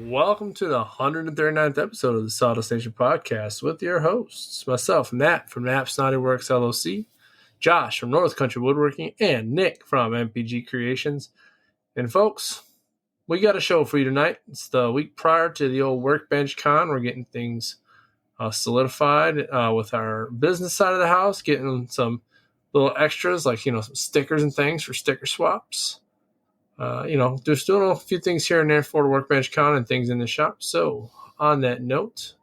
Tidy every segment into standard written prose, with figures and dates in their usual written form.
Welcome to the 139th episode of the Sawdust Nation Podcast with your hosts, myself, Nat from Nap Snotty Works LLC, Josh from North Country Woodworking, and Nick from MPG Creations. And folks, we got a show for you tonight. It's the week prior to the old Workbench Con. We're getting things solidified with our business side of the house, getting some little extras like, some stickers and things for sticker swaps. There's still a few things here and there for the Workbench Con and things in the shop. So, on that note,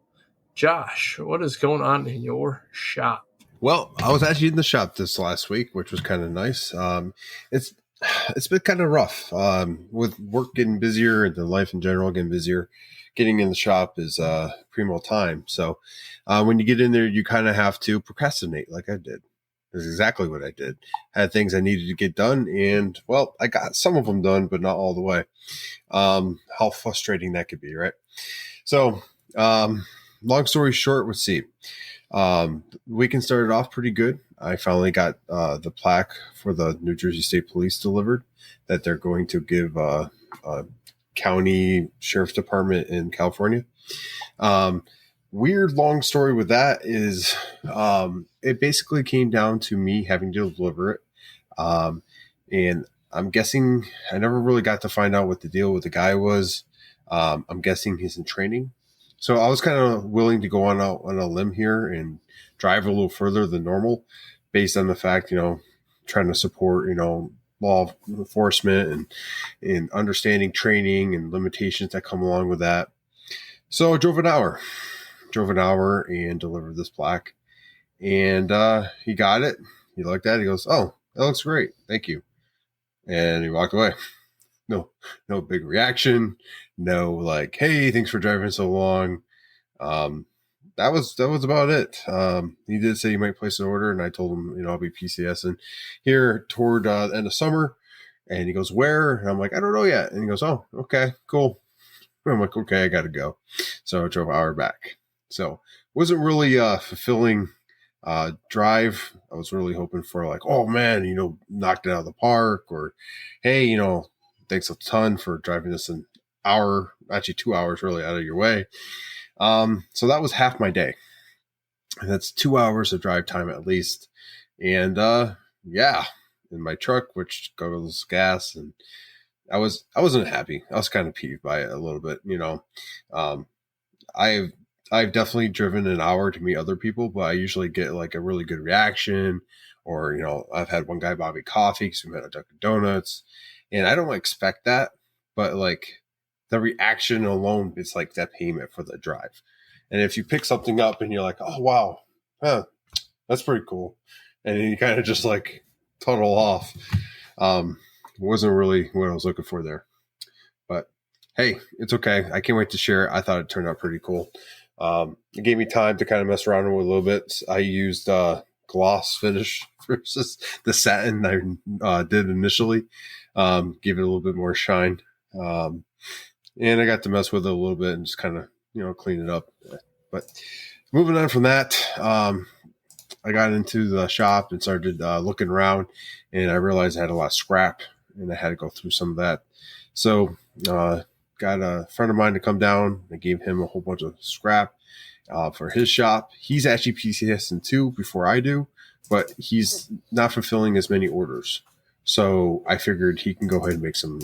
Josh, what is going on in your shop? Well, I was actually in the shop this last week, which was kind of nice. It's been kind of rough with work getting busier and the life in general getting busier. Getting in the shop is primo time. So, when you get in there, you kind of have to procrastinate, like I did. That's exactly what I did. Had things I needed to get done, and well, I got some of them done, but not all the way. How frustrating that could be, right? So, long story short, let's see. The weekend started off pretty good. I finally got the plaque for the New Jersey State Police delivered that they're going to give a county sheriff's department in California. Weird long story with that is it basically came down to me having to deliver it. And I'm guessing I never really got to find out what the deal with the guy was. I'm guessing he's in training. So I was kind of willing to go on a limb here and drive a little further than normal based on the fact, trying to support, law enforcement and understanding training and limitations that come along with that. So I drove an hour and delivered this plaque, and he got it. He looked at it. He goes, "Oh, that looks great. Thank you." And he walked away. No big reaction. No like, "Hey, thanks for driving so long." That was about it. He did say he might place an order, and I told him, I'll be PCSing here toward the end of summer. And he goes, "Where?" And I'm like, "I don't know yet." And he goes, "Oh, okay, cool." I'm like, "Okay, I got to go." So I drove an hour back. So wasn't really fulfilling drive. I was really hoping for like, "Oh man, knocked it out of the park," or, "Hey, thanks a ton for driving this an hour, actually 2 hours really out of your way." So that was half my day. And that's 2 hours of drive time at least. And in my truck, which goes gas, and I wasn't happy. I was kind of peeved by it a little bit, I've definitely driven an hour to meet other people, but I usually get like a really good reaction, or, I've had one guy buy me coffee because we met at Dunkin' Donuts, and I don't expect that, but like the reaction alone, it's like that payment for the drive. And if you pick something up and you're like, "Oh, wow, that's pretty cool," and then you kind of just like total off, wasn't really what I was looking for there. But hey, it's okay. I can't wait to share it. I thought it turned out pretty cool. It gave me time to kind of mess around with it a little bit. I used gloss finish versus the satin I did initially. Give it a little bit more shine. And I got to mess with it a little bit and just kind of, clean it up. But moving on from that, I got into the shop and started looking around, and I realized I had a lot of scrap, and I had to go through some of that. So got a friend of mine to come down. I gave him a whole bunch of scrap for his shop. He's actually PCSing too before I do, but he's not fulfilling as many orders. So I figured he can go ahead and make some,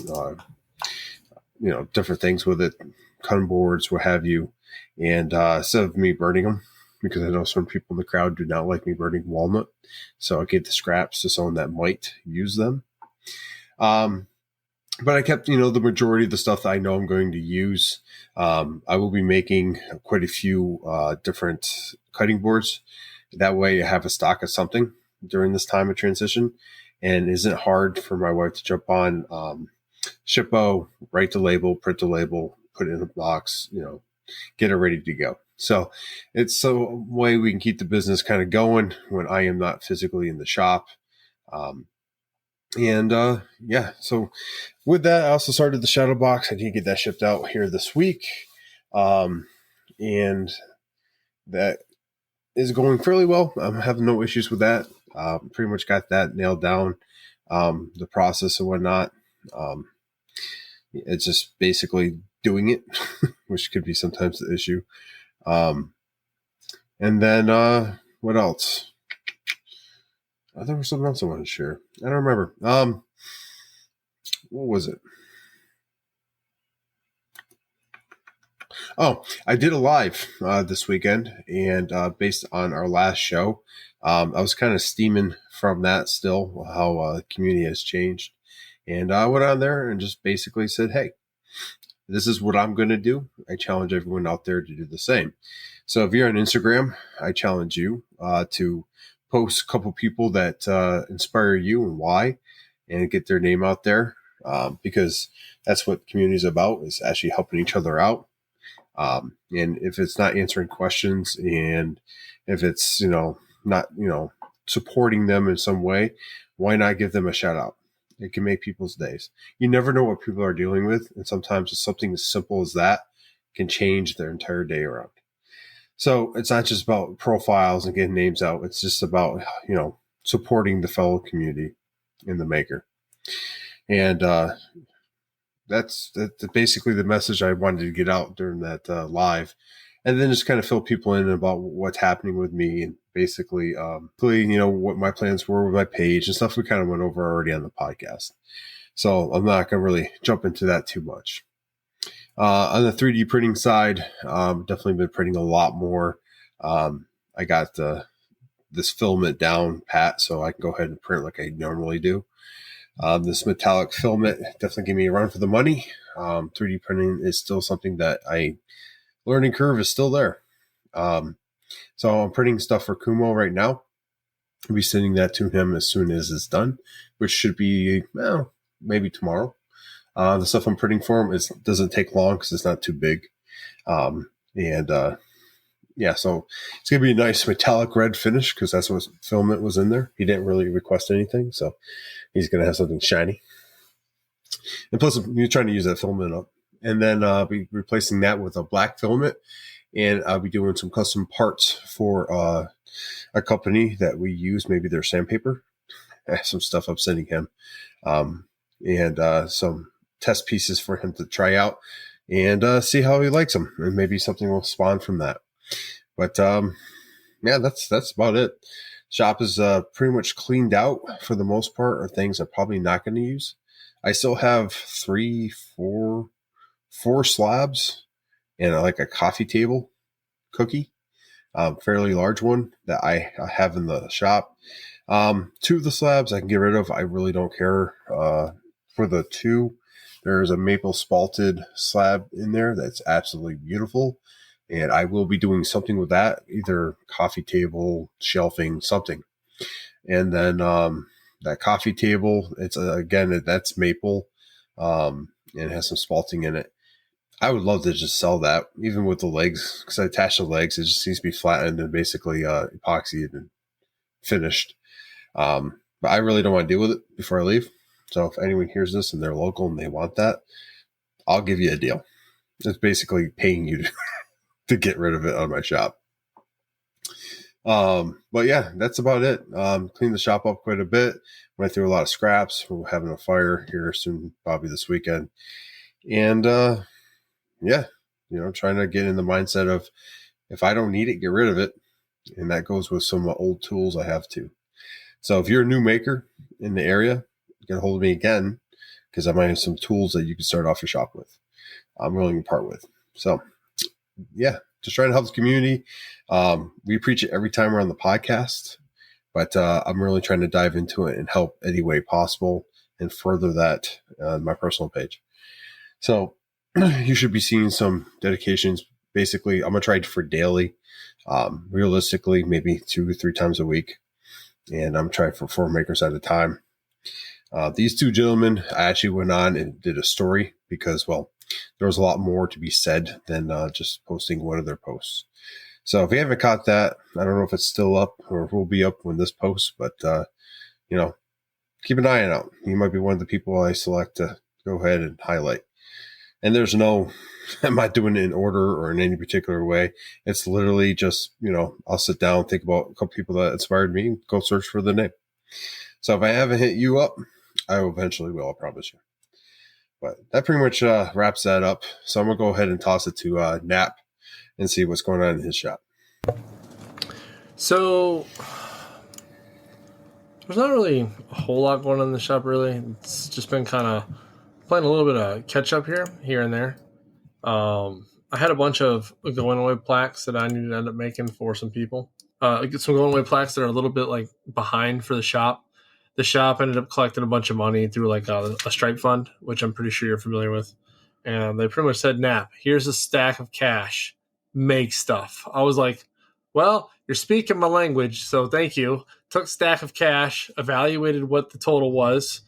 different things with it, cutting boards, what have you. And instead of me burning them, because I know some people in the crowd do not like me burning walnut, so I gave the scraps to someone that might use them. But I kept, the majority of the stuff that I know I'm going to use. I will be making quite a few different cutting boards. That way I have a stock of something during this time of transition, and it isn't hard for my wife to jump on Shippo, write the label, print the label, put it in a box, get it ready to go. So it's a way we can keep the business kind of going when I am not physically in the shop. So with that, I also started the shadow box. I did get that shipped out here this week. And that is going fairly well. I'm having no issues with that. Pretty much got that nailed down, the process and whatnot. It's just basically doing it, which could be sometimes the issue. And then what else? There was something else I wanted to share. I don't remember. What was it? Oh, I did a live this weekend, and based on our last show, I was kind of steaming from that still, how the community has changed. And I went on there and just basically said, hey, this is what I'm going to do. I challenge everyone out there to do the same. So if you're on Instagram, I challenge you to post a couple people that inspire you and why, and get their name out there, because that's what community is about, is actually helping each other out. And if it's not answering questions, and if it's, not, supporting them in some way, why not give them a shout out? It can make people's days. You never know what people are dealing with. And sometimes it's something as simple as that can change their entire day around. So it's not just about profiles and getting names out. It's just about, supporting the fellow community in the maker. And that's basically the message I wanted to get out during that live. And then just kind of fill people in about what's happening with me, and basically, what my plans were with my page and stuff we kind of went over already on the podcast. So I'm not going to really jump into that too much. On the 3D printing side, definitely been printing a lot more. I got this filament down pat, so I can go ahead and print like I normally do. This metallic filament definitely gave me a run for the money. 3D printing is still something that learning curve is still there. So I'm printing stuff for Kumo right now. I'll be sending that to him as soon as it's done, which should be, maybe tomorrow. The stuff I'm printing for him doesn't take long because it's not too big. So it's going to be a nice metallic red finish because that's what filament was in there. He didn't really request anything, so he's going to have something shiny. And plus, you're trying to use that filament up. And then I'll be replacing that with a black filament. And I'll be doing some custom parts for a company that we use, maybe their sandpaper. I have some stuff I'm sending him. And some test pieces for him to try out and see how he likes them. And maybe something will spawn from that. But that's about it. Shop is pretty much cleaned out for the most part, or things I'm probably not going to use. I still have 4 slabs and like a coffee table cookie, fairly large one that I have in the shop. 2 of the slabs I can get rid of. I really don't care. For the 2, there's a maple spalted slab in there that's absolutely beautiful. And I will be doing something with that, either coffee table, shelving, something. And then that coffee table, it's that's maple, and it has some spalting in it. I would love to just sell that, even with the legs, because I attached the legs. It just needs to be flattened and basically epoxied and finished. But I really don't want to deal with it before I leave. So if anyone hears this and they're local and they want that, I'll give you a deal. It's basically paying you to get rid of it out of my shop. But yeah, that's about it. Cleaned the shop up quite a bit. Went through a lot of scraps. We're having a fire here soon, probably this weekend. And trying to get in the mindset of, if I don't need it, get rid of it. And that goes with some old tools I have too. So if you're a new maker in the area, get a hold of me again, because I might have some tools that you can start off your shop with. I'm willing to part with. So yeah, just trying to help the community. We preach it every time we're on the podcast, but I'm really trying to dive into it and help any way possible and further that on my personal page. So you should be seeing some dedications. Basically, I'm going to try for daily, realistically, maybe 2 or 3 times a week. And I'm trying for 4 makers at a time. These 2 gentlemen, I actually went on and did a story because, there was a lot more to be said than just posting one of their posts. So if you haven't caught that, I don't know if it's still up or will be up when this posts, but, keep an eye out. You might be one of the people I select to go ahead and highlight. And there's I'm not doing it in order or in any particular way. It's literally just, I'll sit down, think about a couple people that inspired me, go search for the name. So if I haven't hit you up, I eventually will, I promise you. But that pretty much wraps that up. So I'm going to go ahead and toss it to Nap and see what's going on in his shop. So there's not really a whole lot going on in the shop, really. It's just been kind of playing a little bit of catch up here and there. I had a bunch of going away plaques that I needed to end up making for some people. Some going away plaques that are a little bit like behind for the shop. The shop ended up collecting a bunch of money through like a stripe fund, which I'm pretty sure you're familiar with. And they pretty much said, Nap, here's a stack of cash. Make stuff. I was like, well, you're speaking my language, so thank you. Took stack of cash, evaluated what the total was,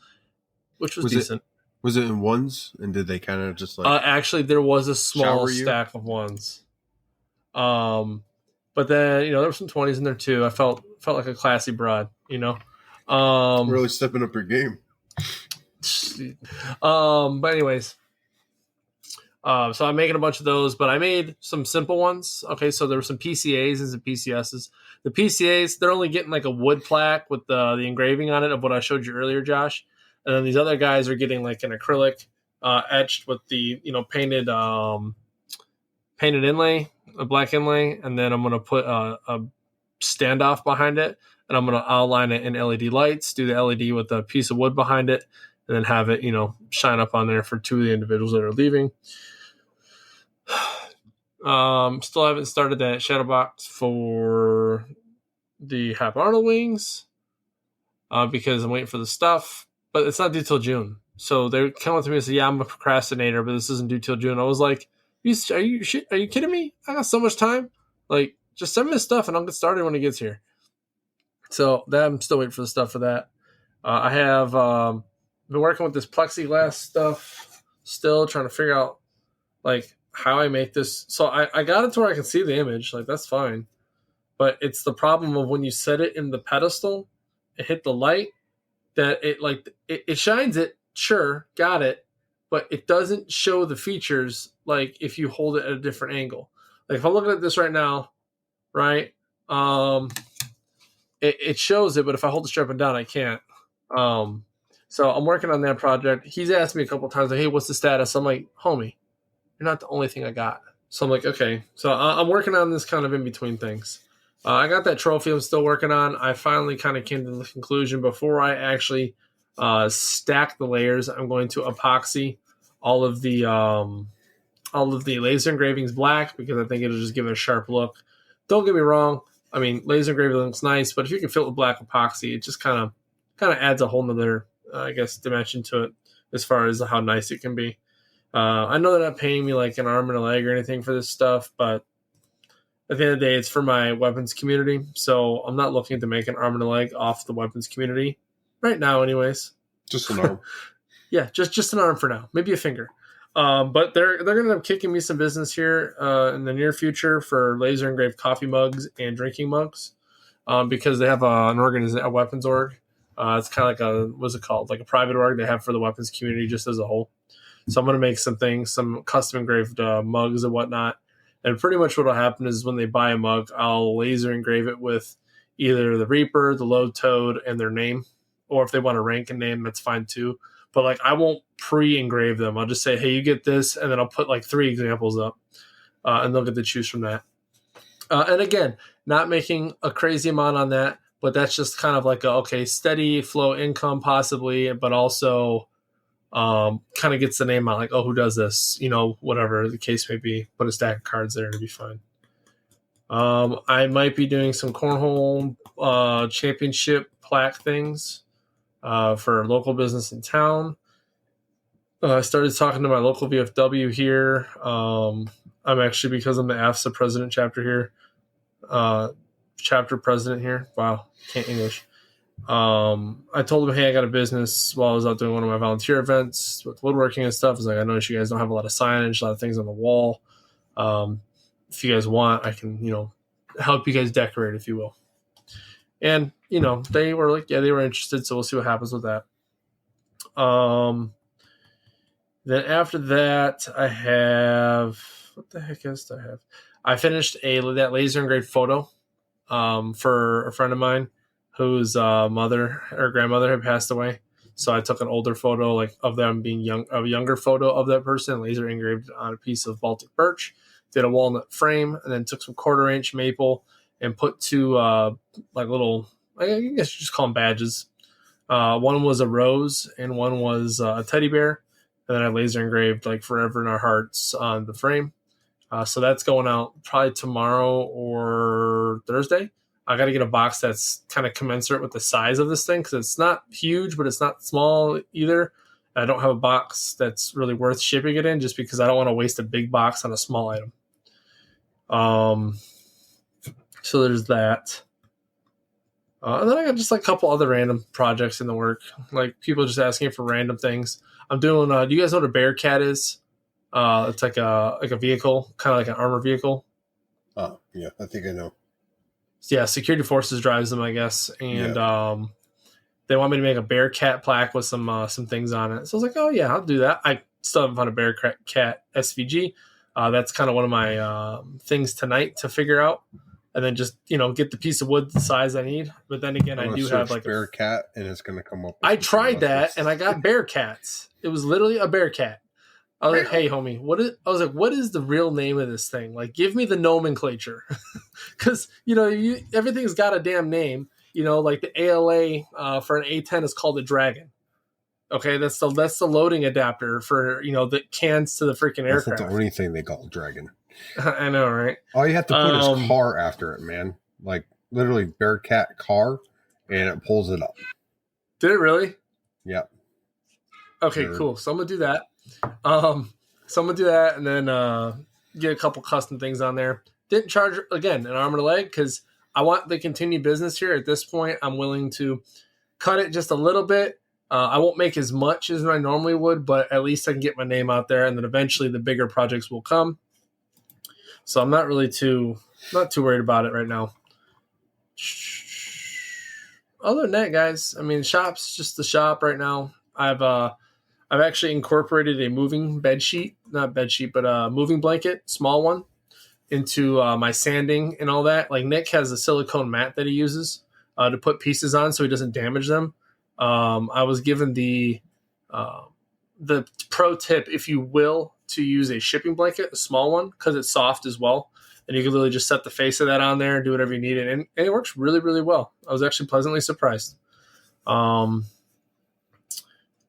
which was decent. Was it in ones? And did they kind of just like... actually, there was a small stack of ones. But then, there were some 20s in there too. I felt like a classy broad, really stepping up your game. But anyways, so I'm making a bunch of those, but I made some simple ones. Okay, so there were some PCAs and some PCSs. The PCAs, they're only getting like a wood plaque with the engraving on it of what I showed you earlier, Josh. And then these other guys are getting like an acrylic etched with the painted inlay, a black inlay, and then I'm gonna put a standoff behind it, and I'm gonna outline it in LED lights, do the LED with a piece of wood behind it, and then have it shine up on there for two of the individuals that are leaving. Still haven't started that shadow box for the Hap Arnold wings because I'm waiting for the stuff, but it's not due till June. So they're coming to me and say, yeah, I'm a procrastinator, but this isn't due till June. I was like, are you kidding me? I got so much time. Like, just send me the stuff and I'll get started when it gets here. So that I'm still waiting for the stuff for that. I have been working with this plexiglass stuff, still trying to figure out like how I make this. So I got it to where I can see the image, like that's fine. But it's the problem of when you set it in the pedestal, it hit the light, that it shines it, sure, got it, but it doesn't show the features like if you hold it at a different angle. Like if I'm looking at this right now, right? It shows it, but if I hold the strap down, I can't. So I'm working on that project. He's asked me a couple of times, like, hey, what's the status? I'm like, homie, you're not the only thing I got. So I'm like, okay. So I'm working on this kind of in between things. I got that trophy I'm still working on. I finally kind of came to the conclusion before I actually stack the layers, I'm going to epoxy all of the laser engravings black because I think it'll just give it a sharp look. Don't get me wrong. I mean, laser engraving looks nice, but if you can fill it with black epoxy, it just kind of adds a whole nother, dimension to it as far as how nice it can be. I know they're not paying me like an arm and a leg or anything for this stuff, but at the end of the day, it's for my weapons community. So I'm not looking to make an arm and a leg off the weapons community right now anyways. Just an arm. Yeah, just an arm for now. Maybe a finger. But they're going to end up kicking me some business here in the near future for laser engraved coffee mugs and drinking mugs because they have a weapons org. It's kind of like what's it called? Like a private org they have for the weapons community just as a whole. So I'm going to make some custom engraved mugs and whatnot. And pretty much what will happen is when they buy a mug, I'll laser engrave it with either the Reaper, the Load Toad, and their name. Or if they want a rank and name, that's fine too. But like I won't pre-engrave them. I'll just say, hey, you get this, and then I'll put like 3 examples up, and they'll get to choose from that. And again, not making a crazy amount on that, but that's just kind of like steady flow income possibly, but also kind of gets the name out, like, oh, who does this? Whatever the case may be. Put a stack of cards there to be fine. I might be doing some cornhole championship plaque things for a local business in town. I started talking to my local VFW here. I'm actually, because I'm the AFSA president chapter here, chapter president here. Wow, can't English. I told him, hey, I got a business while I was out doing one of my volunteer events with woodworking and stuff. I was like, I noticed you guys don't have a lot of signage, a lot of things on the wall. If you guys want, I can, help you guys decorate, if you will. And, they were like, yeah, they were interested. So we'll see what happens with that. Then after that, I have, what the heck else do I have? I finished that laser engraved photo for a friend of mine whose mother or grandmother had passed away. So I took an older photo, like of them being young, a younger photo of that person, laser engraved it on a piece of Baltic birch, did a walnut frame, and then took some 1/4 inch maple and put two like little, I guess you just call them badges. One was a rose and one was a teddy bear. And then I laser engraved like Forever in Our Hearts on the frame. So that's going out probably tomorrow or Thursday. I got to get a box that's kind of commensurate with the size of this thing because it's not huge, but it's not small either. I don't have a box that's really worth shipping it in just because I don't want to waste a big box on a small item. So there's that. And then I got just like a couple other random projects in the work, like people just asking for random things. I'm doing. Do you guys know what a Bearcat is? It's like a vehicle, kind of like an armor vehicle. Oh yeah, I think I know. Yeah, security forces drives them, I guess, and they want me to make a Bearcat plaque with some things on it. So I was like, oh yeah, I'll do that. I still haven't found a Bearcat SVG. That's kind of one of my things tonight to figure out. And then just, get the piece of wood the size I need. But then again, I do have like Bearcat, and it's going to come up. I tried that, and I got Bearcats. It was literally a Bearcat. I was like, hey, homie, what is the real name of this thing? Like, give me the nomenclature. Because, everything's got a damn name. Like the ALA for an A10 is called a Dragon. Okay, that's the loading adapter for, that cans to the freaking aircraft. That's not the only thing they call Dragon. I know, right? All you have to put is car after it, man. Like literally Bearcat car, and it pulls it up. Did it really? Yep. Okay, cool. So I'm gonna do that. And then get a couple custom things on there. Didn't charge again an arm and a leg because I want the continued business here. At this point, I'm willing to cut it just a little bit. I won't make as much as I normally would, but at least I can get my name out there, and then eventually the bigger projects will come. So I'm not really too worried about it right now. Other than that, guys, I mean, shop's just the shop right now. I've actually incorporated a moving moving blanket, small one, into my sanding and all that. Like Nick has a silicone mat that he uses to put pieces on so he doesn't damage them. I was given the pro tip, if you will, to use a shipping blanket, a small one, because it's soft as well. And you can literally just set the face of that on there and do whatever you need. And it works really, really well. I was actually pleasantly surprised. Let's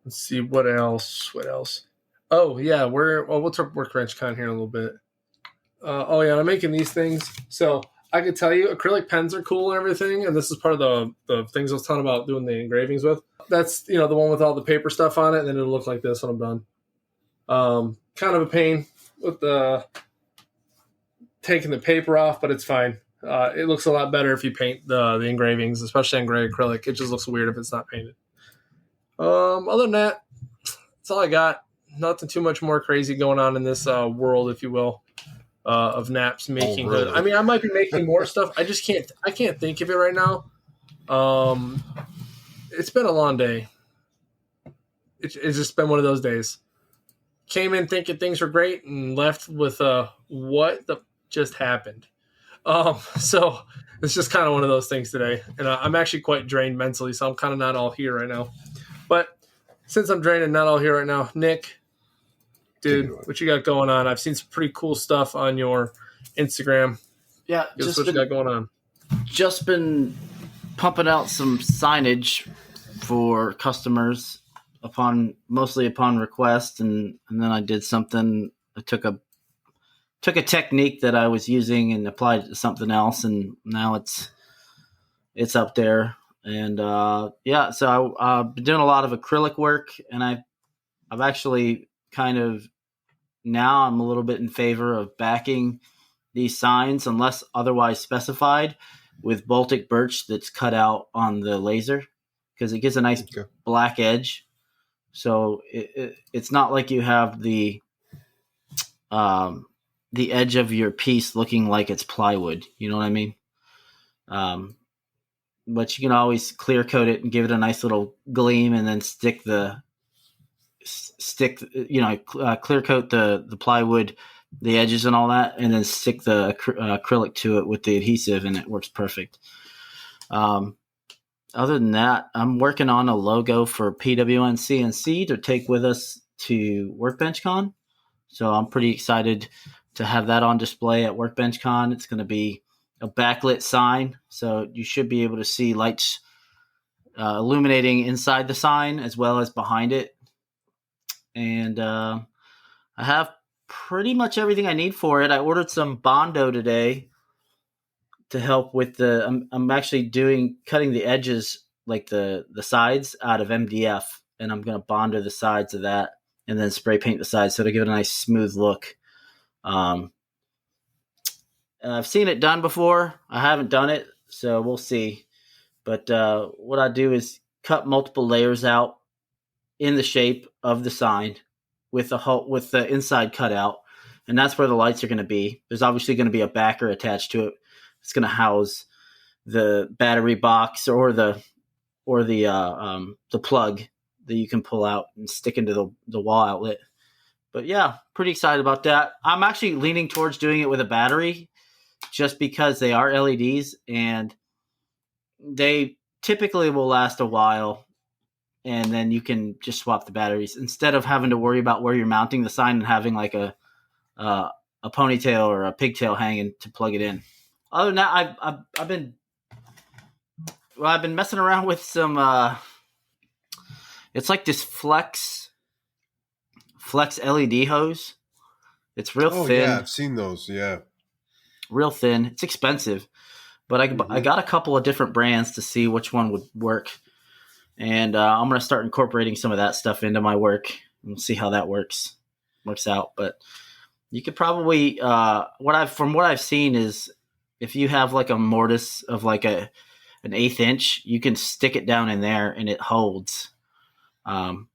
see, what else? Oh, yeah, we'll talk workbench con here in a little bit. I'm making these things. So I could tell you acrylic pens are cool and everything. And this is part of the things I was talking about doing the engravings with. That's, the one with all the paper stuff on it. And then it'll look like this when I'm done. Kind of a pain with taking the paper off, but it's fine. It looks a lot better if you paint the engravings, especially on gray acrylic. It just looks weird if it's not painted. Other than that, that's all I got. Nothing too much more crazy going on in this world, if you will, of Naps making hood. I mean, I might be making more stuff. I can't think of it right now. It's been a long day. It's just been one of those days. Came in thinking things were great and left with what the just happened. So it's just kind of one of those things today. And I'm actually quite drained mentally, so I'm kind of not all here right now. But since I'm drained and not all here right now, Nick, dude, what you got going on? I've seen some pretty cool stuff on your Instagram. Yeah, just what you got going on. Just been pumping out some signage for customers mostly upon request, and then I did something. I took a technique that I was using and applied it to something else, and now it's up there. And so I've been doing a lot of acrylic work, and I've actually kind of now I'm a little bit in favor of backing these signs unless otherwise specified with Baltic birch that's cut out on the laser because it gives a nice black edge. So it's not like you have the edge of your piece looking like it's plywood. You know what I mean? But you can always clear coat it and give it a nice little gleam, and then clear coat the plywood, the edges and all that, and then stick the acrylic to it with the adhesive, and it works perfect. Other than that, I'm working on a logo for PWN CNC to take with us to Workbench Con. So I'm pretty excited to have that on display at Workbench Con. It's going to be a backlit sign, so you should be able to see lights illuminating inside the sign as well as behind it. And I have pretty much everything I need for it. I ordered some Bondo today to help with I'm actually cutting the edges, like the sides, out of MDF, and I'm going to Bondo the sides of that and then spray paint the sides so to give it a nice smooth look. I've seen it done before. I haven't done it, so we'll see. But what I do is cut multiple layers out in the shape of the sign with the inside cut out, and that's where the lights are going to be. There's obviously going to be a backer attached to it. It's going to house the battery box or the plug that you can pull out and stick into the wall outlet. But yeah, pretty excited about that. I'm actually leaning towards doing it with a battery just because they are LEDs and they typically will last a while, and then you can just swap the batteries instead of having to worry about where you're mounting the sign and having like a ponytail or a pigtail hanging to plug it in. Other than that, I've been messing around with some. It's like this flex LED hose. It's real thin. Yeah, I've seen those. Yeah, real thin. It's expensive, but I got a couple of different brands to see which one would work, and I'm gonna start incorporating some of that stuff into my work and we'll see how that works out. But you could probably from what I've seen is if you have like a mortise of like an 1/8 inch, you can stick it down in there and it holds. And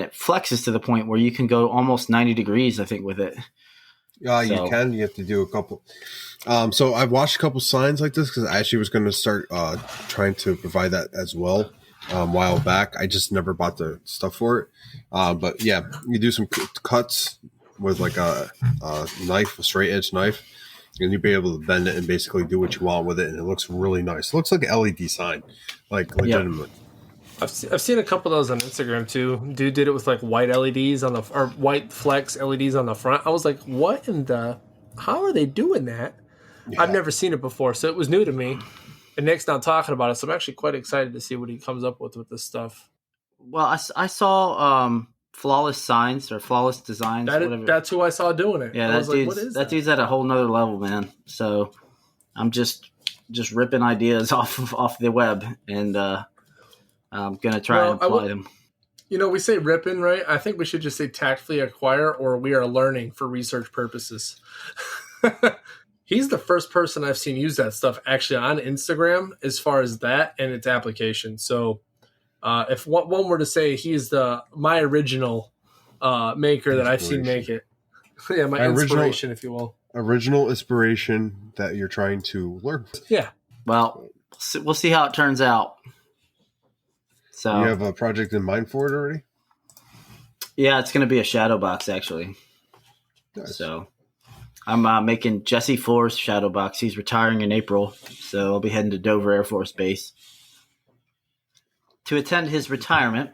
it flexes to the point where you can go almost 90 degrees, I think, with it. Yeah, you can. You have to do a couple. So I've watched a couple signs like this because I actually was going to start trying to provide that as well a while back. I just never bought the stuff for it. But yeah, you do some cuts with like a knife, a straight edge knife, and you'll be able to bend it and basically do what you want with it. And it looks really nice. It looks like an LED sign, like legitimately. Yep. I've seen a couple of those on Instagram too. Dude did it with like white LEDs or white flex LEDs on the front. I was like, what in the? How are they doing that? Yeah. I've never seen it before, so it was new to me. And Nick's not talking about it, so I'm actually quite excited to see what he comes up with this stuff. Well, I saw Flawless Signs or Flawless Designs. That's who I saw doing it. Yeah, that dude's at a whole nother level, man. So I'm just ripping ideas off the web and. I'm going to try and apply them. You know, we say ripping, right? I think we should just say tactfully acquire, or we are learning for research purposes. He's the first person I've seen use that stuff actually on Instagram as far as that and its application. So if one were to say he's my original maker that I've seen make it. Yeah, my inspiration, if you will. Original inspiration that you're trying to learn. Yeah. Well, we'll see how it turns out. So you have a project in mind for it already? Yeah, it's going to be a shadow box, actually. Nice. So I'm making Jesse Forrest's shadow box. He's retiring in April, so I'll be heading to Dover Air Force Base to attend his retirement.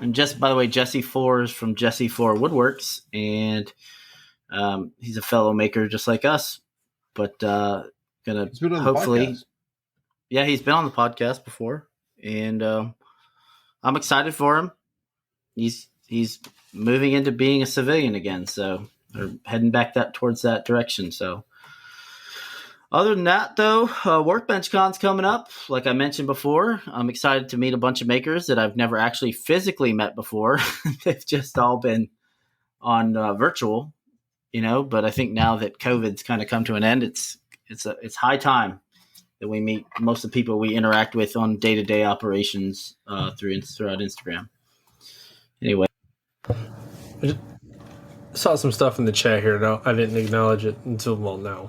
And just by the way, Jesse Forrest from Jesse Four Woodworks, and he's a fellow maker just like us. But gonna hopefully, yeah, he's been on the podcast before, and I'm excited for him. He's moving into being a civilian again, so they're heading back towards that direction. So, other than that, though, Workbench Con's coming up. Like I mentioned before, I'm excited to meet a bunch of makers that I've never actually physically met before. They've just all been on virtual, But I think now that COVID's kind of come to an end, it's high time that we meet most of the people we interact with on day-to-day operations throughout Instagram. Anyway. I saw some stuff in the chat here. No, I didn't acknowledge it until now.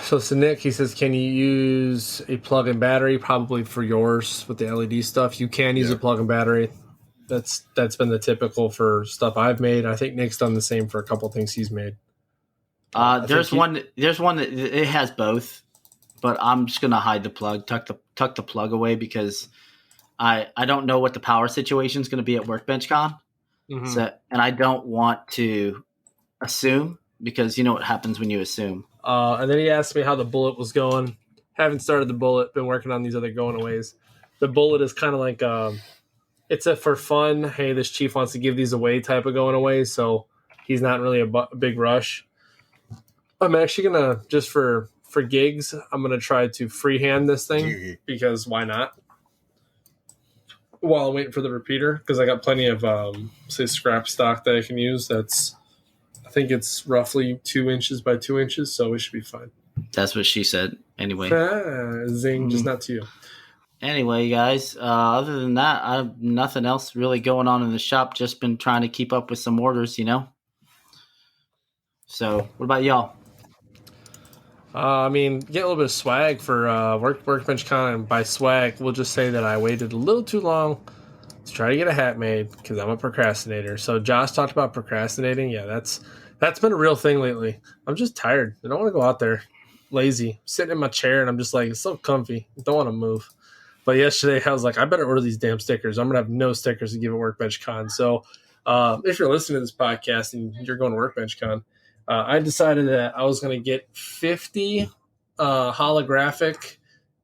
So Nick, he says, can you use a plug-in battery? Probably for yours with the LED stuff. You can use a plug-in battery. That's been the typical for stuff I've made. I think Nick's done the same for a couple things he's made. There's one that it has both. but I'm just gonna hide the plug, tuck the plug away because I don't know what the power situation is going to be at Workbench Con. Mm-hmm. So, and I don't want to assume because you know what happens when you assume. And then he asked me how the bullet was going. Haven't started the bullet. Been working on these other going aways. The bullet is kind of like it's a for fun. Hey, this chief wants to give these away type of going away, so he's not really a big rush. I'm actually gonna just for gigs. I'm gonna try to freehand this thing because why not? While I'm waiting for the repeater, because I got plenty of say scrap stock that I can use. I think it's roughly 2 inches by 2 inches, so it should be fine. That's what she said. Anyway, zing, just not to you. Anyway, guys. Other than that, I have nothing else really going on in the shop. Just been trying to keep up with some orders, So, what about y'all? I mean, get a little bit of swag for Workbench Con, and by swag, we'll just say that I waited a little too long to try to get a hat made because I'm a procrastinator. So Josh talked about procrastinating. Yeah, that's been a real thing lately. I'm just tired. I don't want to go out there. Lazy. Sitting in my chair, and I'm just like, it's so comfy. I don't want to move. But yesterday, I was like, I better order these damn stickers. I'm going to have no stickers to give at Workbench Con. So if you're listening to this podcast and you're going to Workbench Con, I decided that I was going to get 50 holographic,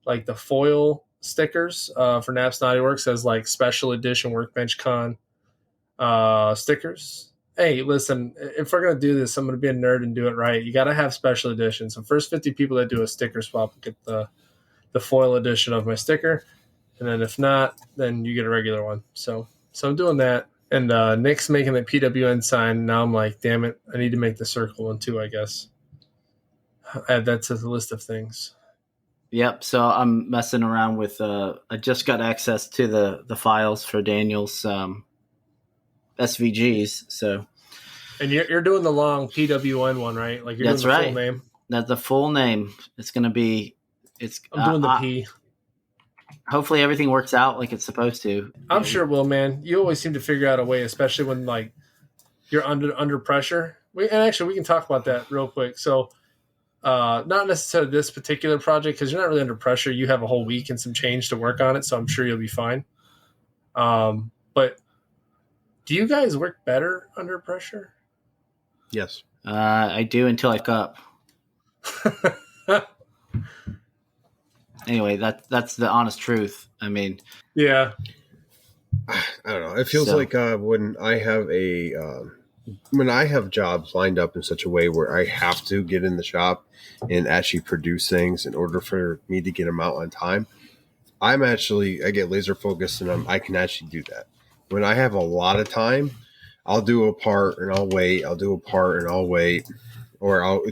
like the foil stickers for Naps Naughty Works as like special edition Workbench Con stickers. Hey, listen, if we're going to do this, I'm going to be a nerd and do it right. You got to have special editions. So first 50 people that do a sticker swap will get the foil edition of my sticker. And then if not, then you get a regular one. So I'm doing that. And Nick's making the PWN sign. Now I'm like, damn it, I need to make the circle one too, I guess. Add that to the list of things. Yep. So I'm messing around with. I just got access to the files for Daniel's SVGs. So. And you're doing the long PWN one, right? Like you're that's doing the right. full name. That's the full name. It's going to be. I'm doing the P. Hopefully everything works out like it's supposed to. I'm sure it will, man. You always seem to figure out a way, especially when like you're under pressure. And actually, we can talk about that real quick. So, not necessarily this particular project because you're not really under pressure. You have a whole week and some change to work on it, so I'm sure you'll be fine. But do you guys work better under pressure? Yes, I do until I cup. Anyway, that's the honest truth. I mean, yeah. I don't know. It feels like when I have jobs lined up in such a way where I have to get in the shop and actually produce things in order for me to get them out on time, I get laser focused and I can actually do that. When I have a lot of time, I'll do a part and I'll wait. I'll do a part and I'll wait, or I'll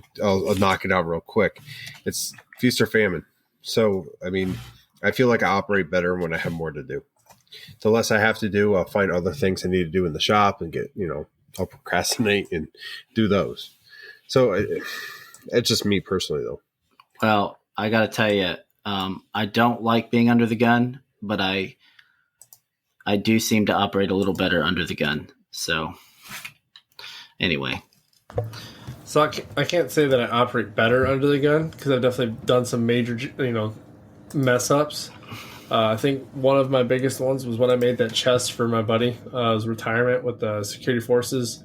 knock it out real quick. It's feast or famine. So, I mean, I feel like I operate better when I have more to do. The less I have to do, I'll find other things I need to do in the shop and I'll procrastinate and do those. So it's just me personally, though. Well, I got to tell you, I don't like being under the gun, but I do seem to operate a little better under the gun. So, anyway. So I can't say that I operate better under the gun because I've definitely done some major, mess ups. I think one of my biggest ones was when I made that chest for my buddy. His retirement with the Security Forces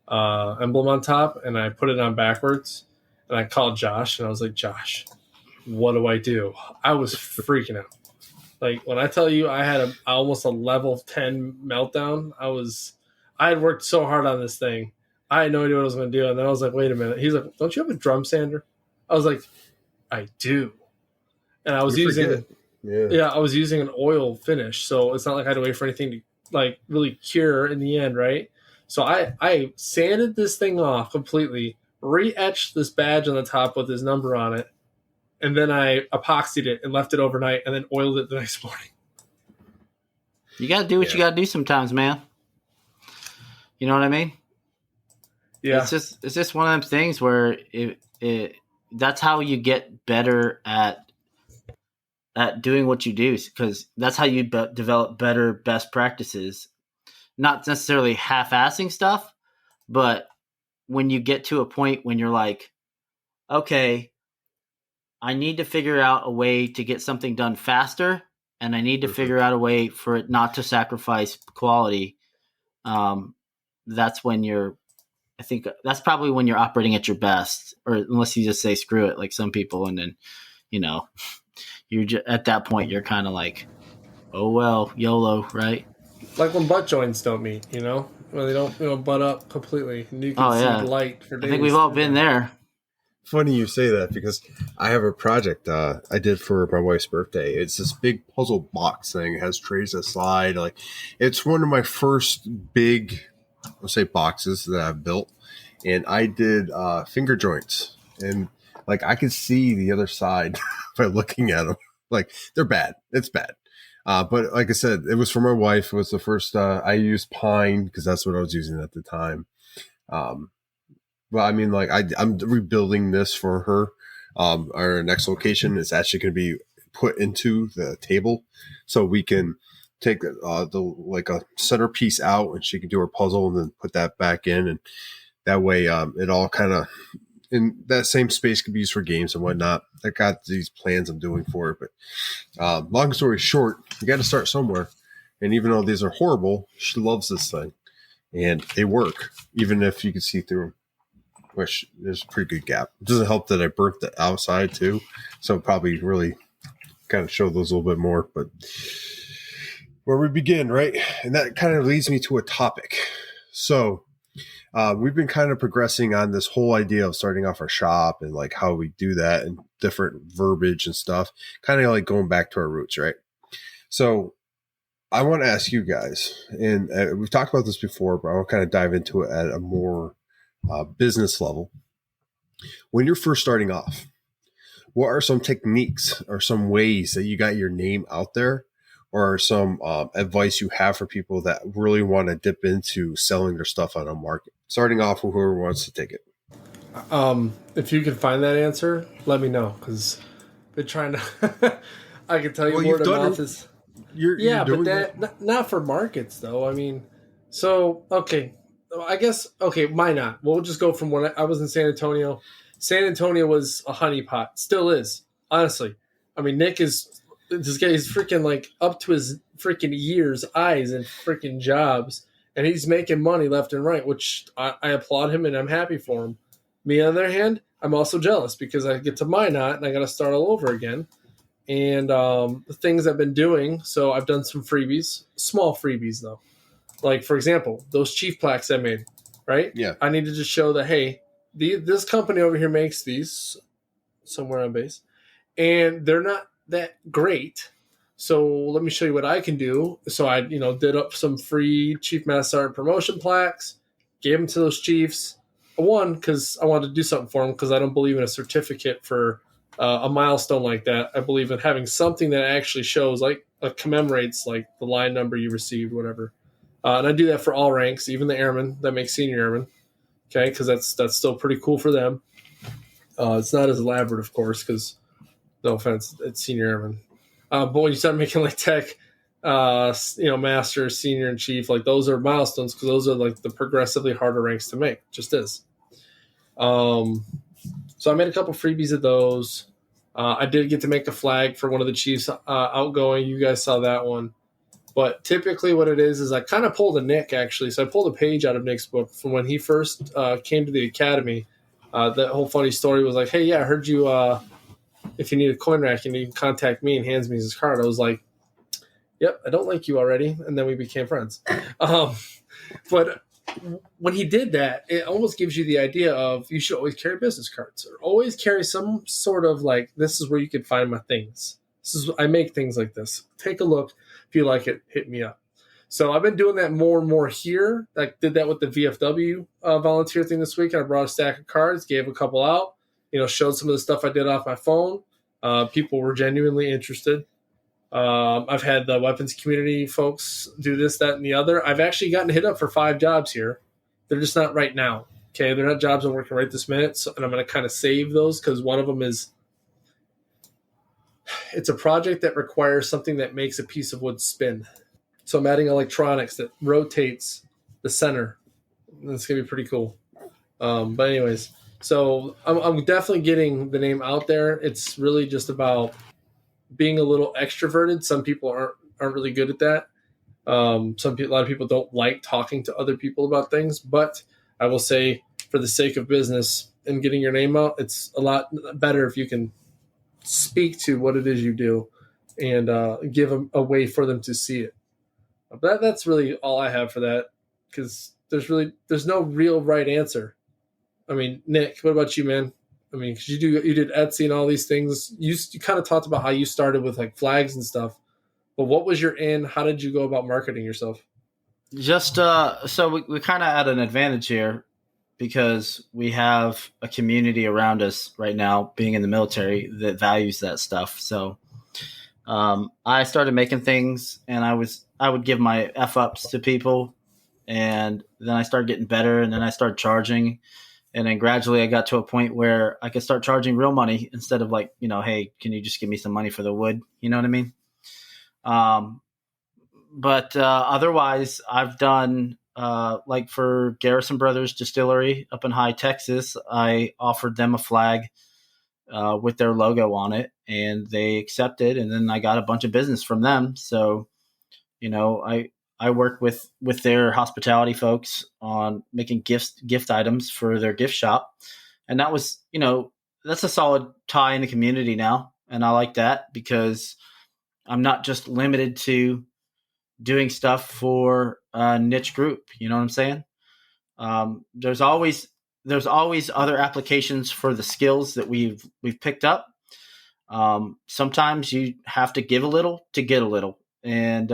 emblem on top, and I put it on backwards. And I called Josh, and I was like, Josh, what do I do? I was freaking out. Like, when I tell you I had almost a level 10 meltdown, I had worked so hard on this thing. I had no idea what I was going to do. And then I was like, wait a minute. He's like, don't you have a drum sander? I was like, I do. And I was using I was using an oil finish. So it's not like I had to wait for anything to like really cure in the end, right? So I sanded this thing off completely, re-etched this badge on the top with his number on it, and then I epoxied it and left it overnight and then oiled it the next morning. You got to do what you got to do sometimes, man. You know what I mean? Yeah. It's just one of them things where that's how you get better at doing what you do, because that's how you develop better best practices. Not necessarily half-assing stuff, but when you get to a point when you're like, okay, I need to figure out a way to get something done faster, and I need to figure out a way for it not to sacrifice quality. That's when I think that's probably when you're operating at your best, or unless you just say screw it, like some people, and then, you're at that point you're kind of like, oh well, YOLO, right? Like when butt joints don't meet, when they don't, butt up completely, and you can see the light for days. I think we've all been there. Funny you say that, because I have a project I did for my wife's birthday. It's this big puzzle box thing. It has trays that slide. Like, it's one of my first big, let's say, boxes that I've built. And I did finger joints, and like I could see the other side by looking at them. Like, they're bad. It's bad. But like I said, it was for my wife. It was the first, I used pine because that's what I was using at the time. Well, I mean, like I'm rebuilding this for her. Our next location is actually going to be put into the table, so we can take like a centerpiece out, and she can do her puzzle and then put that back in, and that way it all kind of in that same space can be used for games and whatnot. I got these plans I'm doing for it, but long story short, you got to start somewhere. And even though these are horrible, she loves this thing, and they work even if you can see through them. Which there's a pretty good gap. It doesn't help that I burnt the outside too, so probably really kind of show those a little bit more. But where we begin, right? And that kind of leads me to a topic. So we've been kind of progressing on this whole idea of starting off our shop and like how we do that and different verbiage and stuff, kind of like going back to our roots, right? So I want to ask you guys, and we've talked about this before, but I want to kind of dive into it at a more business level. When you're first starting off, what are some techniques or some ways that you got your name out there, or some advice you have for people that really want to dip into selling their stuff on a market? Starting off with whoever wants to take it. If you can find that answer, let me know, because I've been trying to. I can tell you word of mouth is. You're doing but that not for markets though. I mean, so okay. I guess, okay, why not? We'll just go from when I was in San Antonio. San Antonio was a honeypot. Still is, honestly. I mean, Nick is, this guy is freaking like up to his freaking eyes in freaking jobs. And he's making money left and right, which I applaud him and I'm happy for him. Me, on the other hand, I'm also jealous because I get to Minot and I got to start all over again. And the things I've been doing, so I've done some freebies, small freebies though. Like, for example, those Chief plaques I made, right? Yeah. I needed to show that, hey, this company over here makes these somewhere on base, and they're not that great. So let me show you what I can do. So I, did up some free Chief Master Sergeant promotion plaques, gave them to those chiefs. One, because I wanted to do something for them, because I don't believe in a certificate for a milestone like that. I believe in having something that actually shows, like, commemorates, like, the line number you received, whatever. And I do that for all ranks, even the airmen that make senior airmen, okay, because that's still pretty cool for them. It's not as elaborate, of course, because, no offense, it's senior airmen. But when you start making like tech, master, senior, and chief, like those are milestones, because those are like the progressively harder ranks to make. Just is. So I made a couple freebies of those. I did get to make a flag for one of the chiefs outgoing. You guys saw that one. But typically what it is I kind of pulled a Nick, actually. So I pulled a page out of Nick's book from when he first came to the academy. That whole funny story was like, hey, yeah, I heard you, if you need a coin rack, you can contact me, and hands me his card. I was like, yep, I don't like you already. And then we became friends. But when he did that, it almost gives you the idea of you should always carry business cards, or always carry some sort of like, this is where you can find my things. I make things like this. Take a look. If you like it, hit me up. So I've been doing that more and more here. I did that with the VFW volunteer thing this week. I brought a stack of cards, gave a couple out, showed some of the stuff I did off my phone. People were genuinely interested. I've had the weapons community folks do this, that, and the other. I've actually gotten hit up for 5 jobs here. They're just not right now. Okay, they're not jobs I'm working right this minute. So, and I'm going to kind of save those, because one of them is, it's a project that requires something that makes a piece of wood spin. So I'm adding electronics that rotates the center. It's going to be pretty cool. But anyways, So I'm definitely getting the name out there. It's really just about being a little extroverted. Some people aren't really good at that. A lot of people don't like talking to other people about things, but I will say, for the sake of business and getting your name out, it's a lot better if you can speak to what it is you do and give them a way for them to see it. But that's really all I have for that, because there's no real right answer. I mean, Nick, what about you, man? I mean, because you did Etsy and all these things. You kind of talked about how you started with like flags and stuff. But what was your in? How did you go about marketing yourself? Just so we kind of at an advantage here because we have a community around us right now, being in the military, that values that stuff. So I started making things, and I would give my F ups to people, and then I started getting better, and then I started charging. And then gradually I got to a point where I could start charging real money instead of like, hey, can you just give me some money for the wood? You know what I mean? But otherwise I've done, like for Garrison Brothers Distillery up in High Texas, I offered them a flag, with their logo on it, and they accepted. And then I got a bunch of business from them. So, I work with their hospitality folks on making gift items for their gift shop. And that was, that's a solid tie in the community now. And I like that because I'm not just limited to doing stuff for a niche group. You know what I'm saying? There's always other applications for the skills that we've picked up. Sometimes you have to give a little to get a little. And,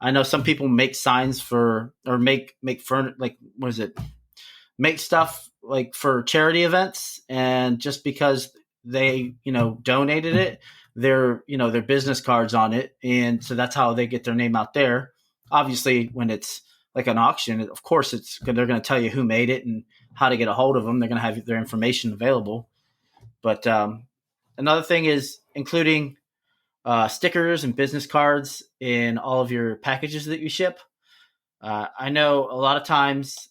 I know some people make signs for, or make like, what is it? Make stuff like for charity events. And just because they, donated it, their business cards on it. And so that's how they get their name out there. Obviously, when it's like an auction, of course they're going to tell you who made it and how to get a hold of them. They're going to have their information available. But another thing is including stickers and business cards in all of your packages that you ship. I know a lot of times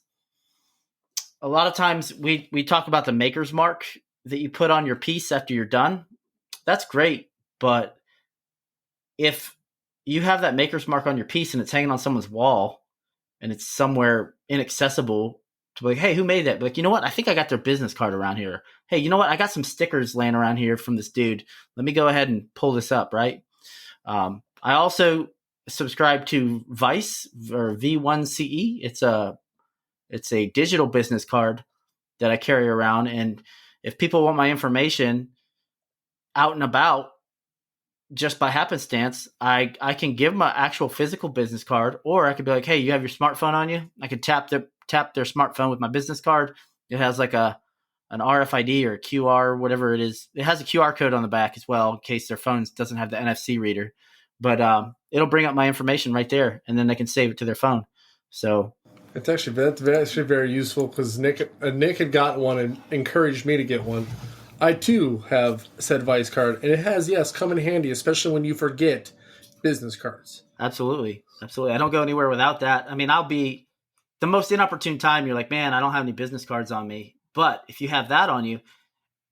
we talk about the maker's mark that you put on your piece after you're done. That's great. But if you have that maker's mark on your piece and it's hanging on someone's wall and it's somewhere inaccessible, to be like, hey, who made that? Be like, you know what? I think I got their business card around here. Hey, you know what? I got some stickers laying around here from this dude. Let me go ahead and pull this up, right? I also subscribe to Vice or V1CE. It's a digital business card that I carry around. And if people want my information out and about, just by happenstance, I can give them an actual physical business card, or I could be like, hey, you have your smartphone on you? I could tap their smartphone with my business card. It has like an RFID or a QR, whatever it is. It has a QR code on the back as well in case their phone doesn't have the NFC reader. But it'll bring up my information right there, and then they can save it to their phone. So that's actually very useful, because Nick had gotten one and encouraged me to get one. I too have said Vice card, and it has, come in handy, especially when you forget business cards. Absolutely. I don't go anywhere without that. I mean, I'll be the most inopportune time. You're like, man, I don't have any business cards on me. But if you have that on you,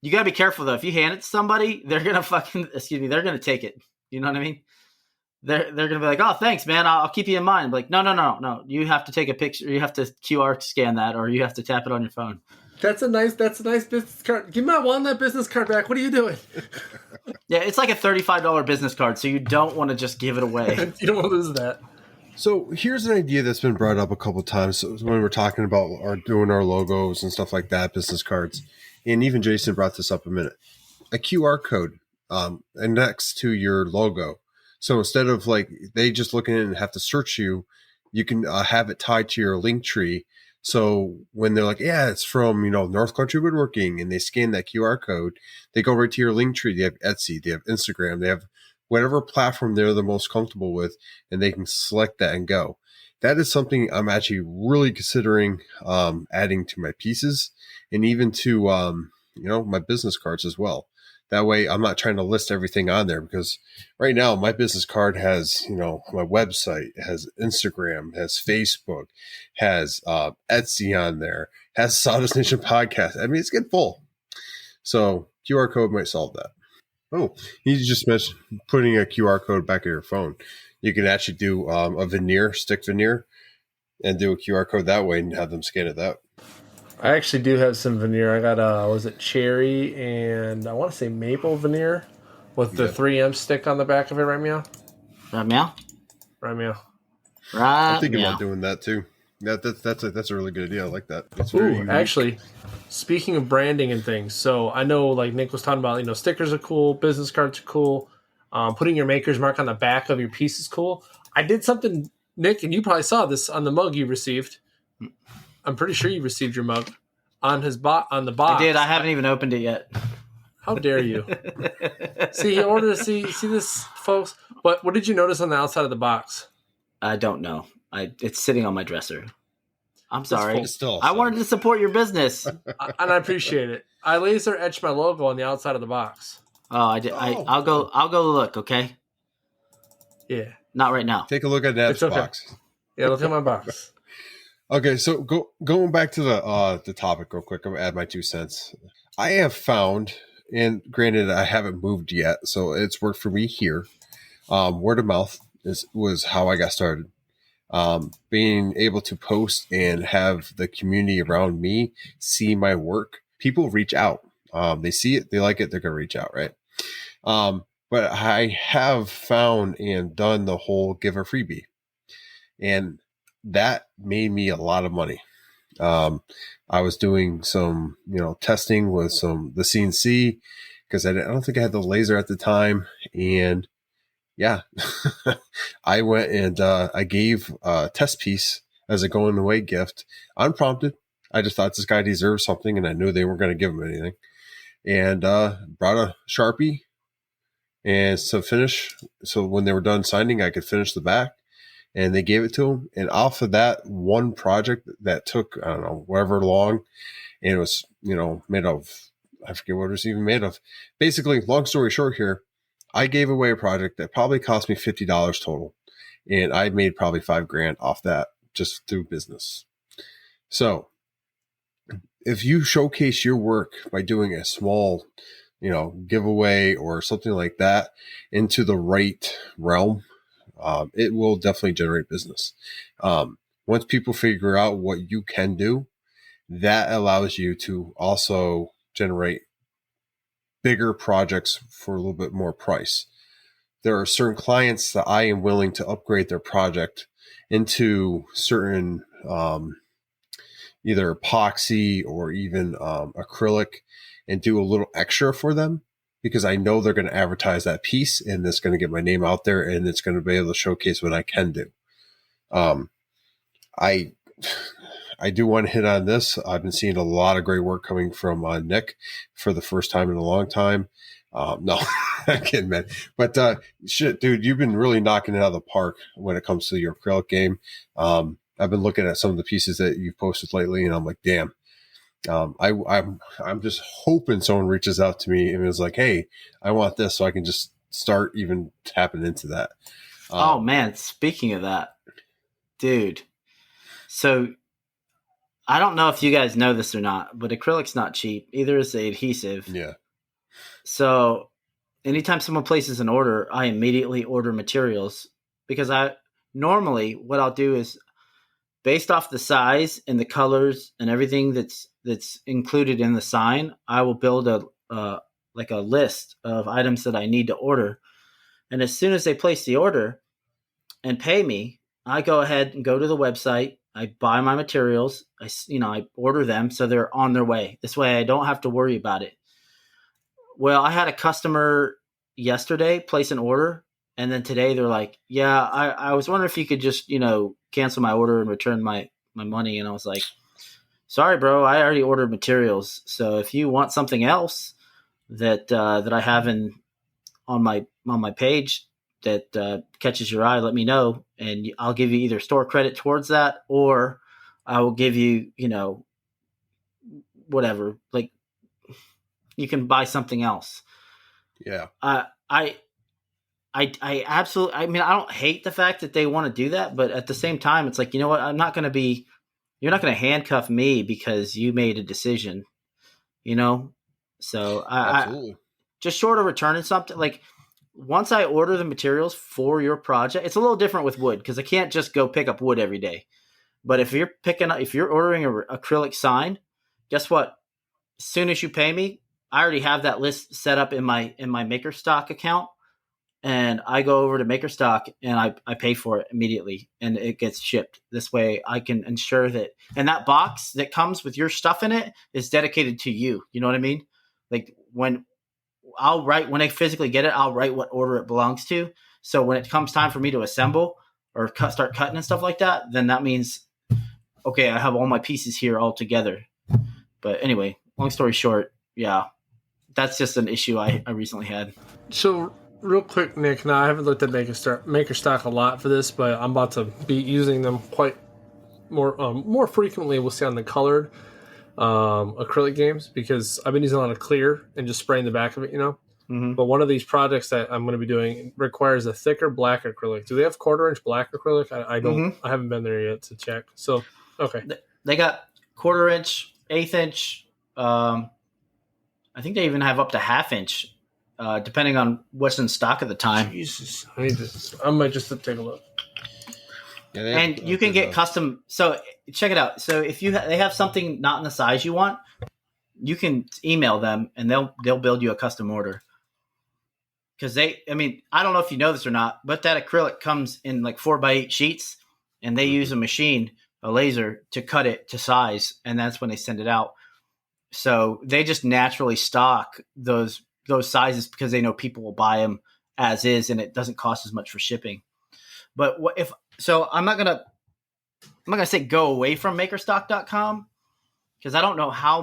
you gotta be careful though. If you hand it to somebody, they're gonna they're gonna take it. You know what I mean? They're gonna be like, oh, thanks, man. I'll keep you in mind. Like, no. You have to take a picture. You have to QR scan that, or you have to tap it on your phone. That's a nice business card. Give me that business card back. What are you doing? Yeah, it's like a $35 business card, so you don't want to just give it away. You don't want to lose that. So here's an idea that's been brought up a couple of times when we're talking about doing our logos and stuff like that, business cards. And even Jason brought this up a minute. A QR code next to your logo. So instead of like they just look at it and have to search you, you can have it tied to your link tree. So when they're like, yeah, it's from, North Country Woodworking, and they scan that QR code, they go right to your link tree. They have Etsy, they have Instagram, they have whatever platform they're the most comfortable with, and they can select that and go. That is something I'm actually really considering adding to my pieces, and even to my business cards as well. That way I'm not trying to list everything on there, because right now my business card has, my website, has Instagram, has Facebook, has Etsy on there, has Sawdust Nation Podcast. I mean, it's getting full. So QR code might solve that. Oh, you just mentioned putting a QR code back in your phone. You can actually do a stick veneer, and do a QR code that way and have them scan it that way. I actually do have some veneer. I got was it cherry and I want to say maple veneer with the 3M stick on the back of it, right, meow? Right, meow? Right, meow. Right, I'm thinking meow. about doing that too. That's a really good idea. I like that. That's very unique. Actually, speaking of branding and things, so I know like Nick was talking about, stickers are cool, business cards are cool, putting your maker's mark on the back of your piece is cool. I did something, Nick, and you probably saw this on the mug you received. I'm pretty sure you received your mug on the box. I did. I haven't even opened it yet. How dare you? See, he ordered. See this, folks. What did you notice on the outside of the box? I don't know. It's sitting on my dresser. I'm sorry. Still, I wanted to support your business. And I appreciate it. I laser etched my logo on the outside of the box. Oh, I did. I'll go look. Okay. Yeah. Not right now. take a look at that It's okay. box. Yeah, look at my box. Okay, so going back to the topic real quick, I'm gonna add my 2 cents. I have found, and granted, I haven't moved yet, so it's worked for me here. Word of mouth was how I got started. Being able to post and have the community around me see my work, people reach out. They see it, they like it, they're gonna reach out, right? But I have found and done the whole give a freebie, and that made me a lot of money. I was doing some, testing with the CNC, because I don't think I had the laser at the time. And yeah, I went and I gave a test piece as a going away gift, unprompted. I just thought this guy deserved something, and I knew they weren't going to give him anything. And brought a Sharpie and some finish, so when they were done signing, I could finish the back. And they gave it to him. And off of that one project that took, I don't know, whatever long, and it was, made of, I forget what it was even made of. Basically, long story short here, I gave away a project that probably cost me $50 total. And I made probably $5,000 off that just through business. So if you showcase your work by doing a small, giveaway or something like that into the right realm, it will definitely generate business. Once people figure out what you can do, that allows you to also generate bigger projects for a little bit more price. There are certain clients that I am willing to upgrade their project into certain either epoxy or even acrylic, and do a little extra for them, because I know they're going to advertise that piece, and it's going to get my name out there, and it's going to be able to showcase what I can do. I do want to hit on this. I've been seeing a lot of great work coming from Nick for the first time in a long time. No, I'm kidding, man. But shit, dude, you've been really knocking it out of the park when it comes to your acrylic game. I've been looking at some of the pieces that you've posted lately, and I'm like, damn. I'm just hoping someone reaches out to me and is like, hey, I want this, so I can just start even tapping into that. Oh man, speaking of that, dude. So I don't know if you guys know this or not, but acrylic's not cheap. Either is the adhesive. Yeah. So anytime someone places an order, I immediately order materials, because what I'll do is, based off the size and the colors and everything that's included in the sign, I will build a list of items that I need to order. And as soon as they place the order and pay me, I go ahead and go to the website. I buy my materials. I order them, so they're on their way. This way I don't have to worry about it. Well, I had a customer yesterday place an order, and then today they're like, yeah, I was wondering if you could just, cancel my order and return my money. And I was like, sorry, bro, I already ordered materials. So if you want something else that I have on my page that catches your eye, let me know, and I'll give you either store credit towards that, or I will give you, whatever. Like, you can buy something else. Yeah. I absolutely, I mean, I don't hate the fact that they want to do that, but at the same time, it's like, you know what? You're not going to handcuff me because you made a decision, you know? So Absolutely. just short of returning something, like once I order the materials for your project, it's a little different with wood because I can't just go pick up wood every day. But if you're ordering an acrylic sign, guess what? As soon as you pay me, I already have that list set up in my MakerStock account, and I go over to MakerStock and I pay for it immediately, and it gets shipped. This way, I can ensure that, and that box that comes with your stuff in it is dedicated to you. You know what I mean? Like when I physically get it, I'll write what order it belongs to. So when it comes time for me to assemble or start cutting and stuff like that, then that means, okay, I have all my pieces here all together. But anyway, long story short, yeah, that's just an issue I recently had. So real quick, Nick, now I haven't looked at MakerStock a lot for this, but I'm about to be using them quite more frequently. We'll see on the colored acrylic games because I've been using a lot of clear and just spraying the back of it, you know. Mm-hmm. But one of these projects that I'm going to be doing requires a thicker black acrylic. Do they have 1/4-inch black acrylic? I don't. Mm-hmm. I haven't been there yet to check. So okay, they got 1/4-inch, 1/8-inch. I think they even have up to 1/2-inch, depending on what's in stock at the time. Jesus, I might just take a look. Yeah, and you can get custom. So check it out. So if they have something not in the size you want, you can email them and they'll build you a custom order. Because I don't know if you know this or not, but that acrylic comes in like 4x8 sheets, and they use a laser to cut it to size, and that's when they send it out. So they just naturally stock those sizes because they know people will buy them as is, and it doesn't cost as much for shipping. But I'm not gonna say go away from makerstock.com because I don't know how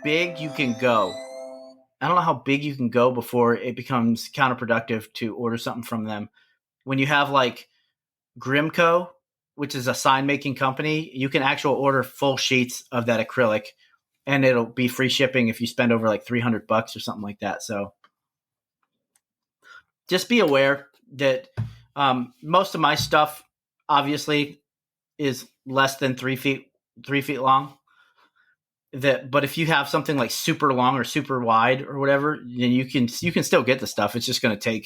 big you can go. I don't know how big you can go before it becomes counterproductive to order something from them. When you have like Grimco, which is a sign making company, you can actually order full sheets of that acrylic, and it'll be free shipping if you spend over like $300 or something like that. So just be aware that most of my stuff obviously is less than 3 feet long. But if you have something like super long or super wide or whatever, then you can still get the stuff. It's just going to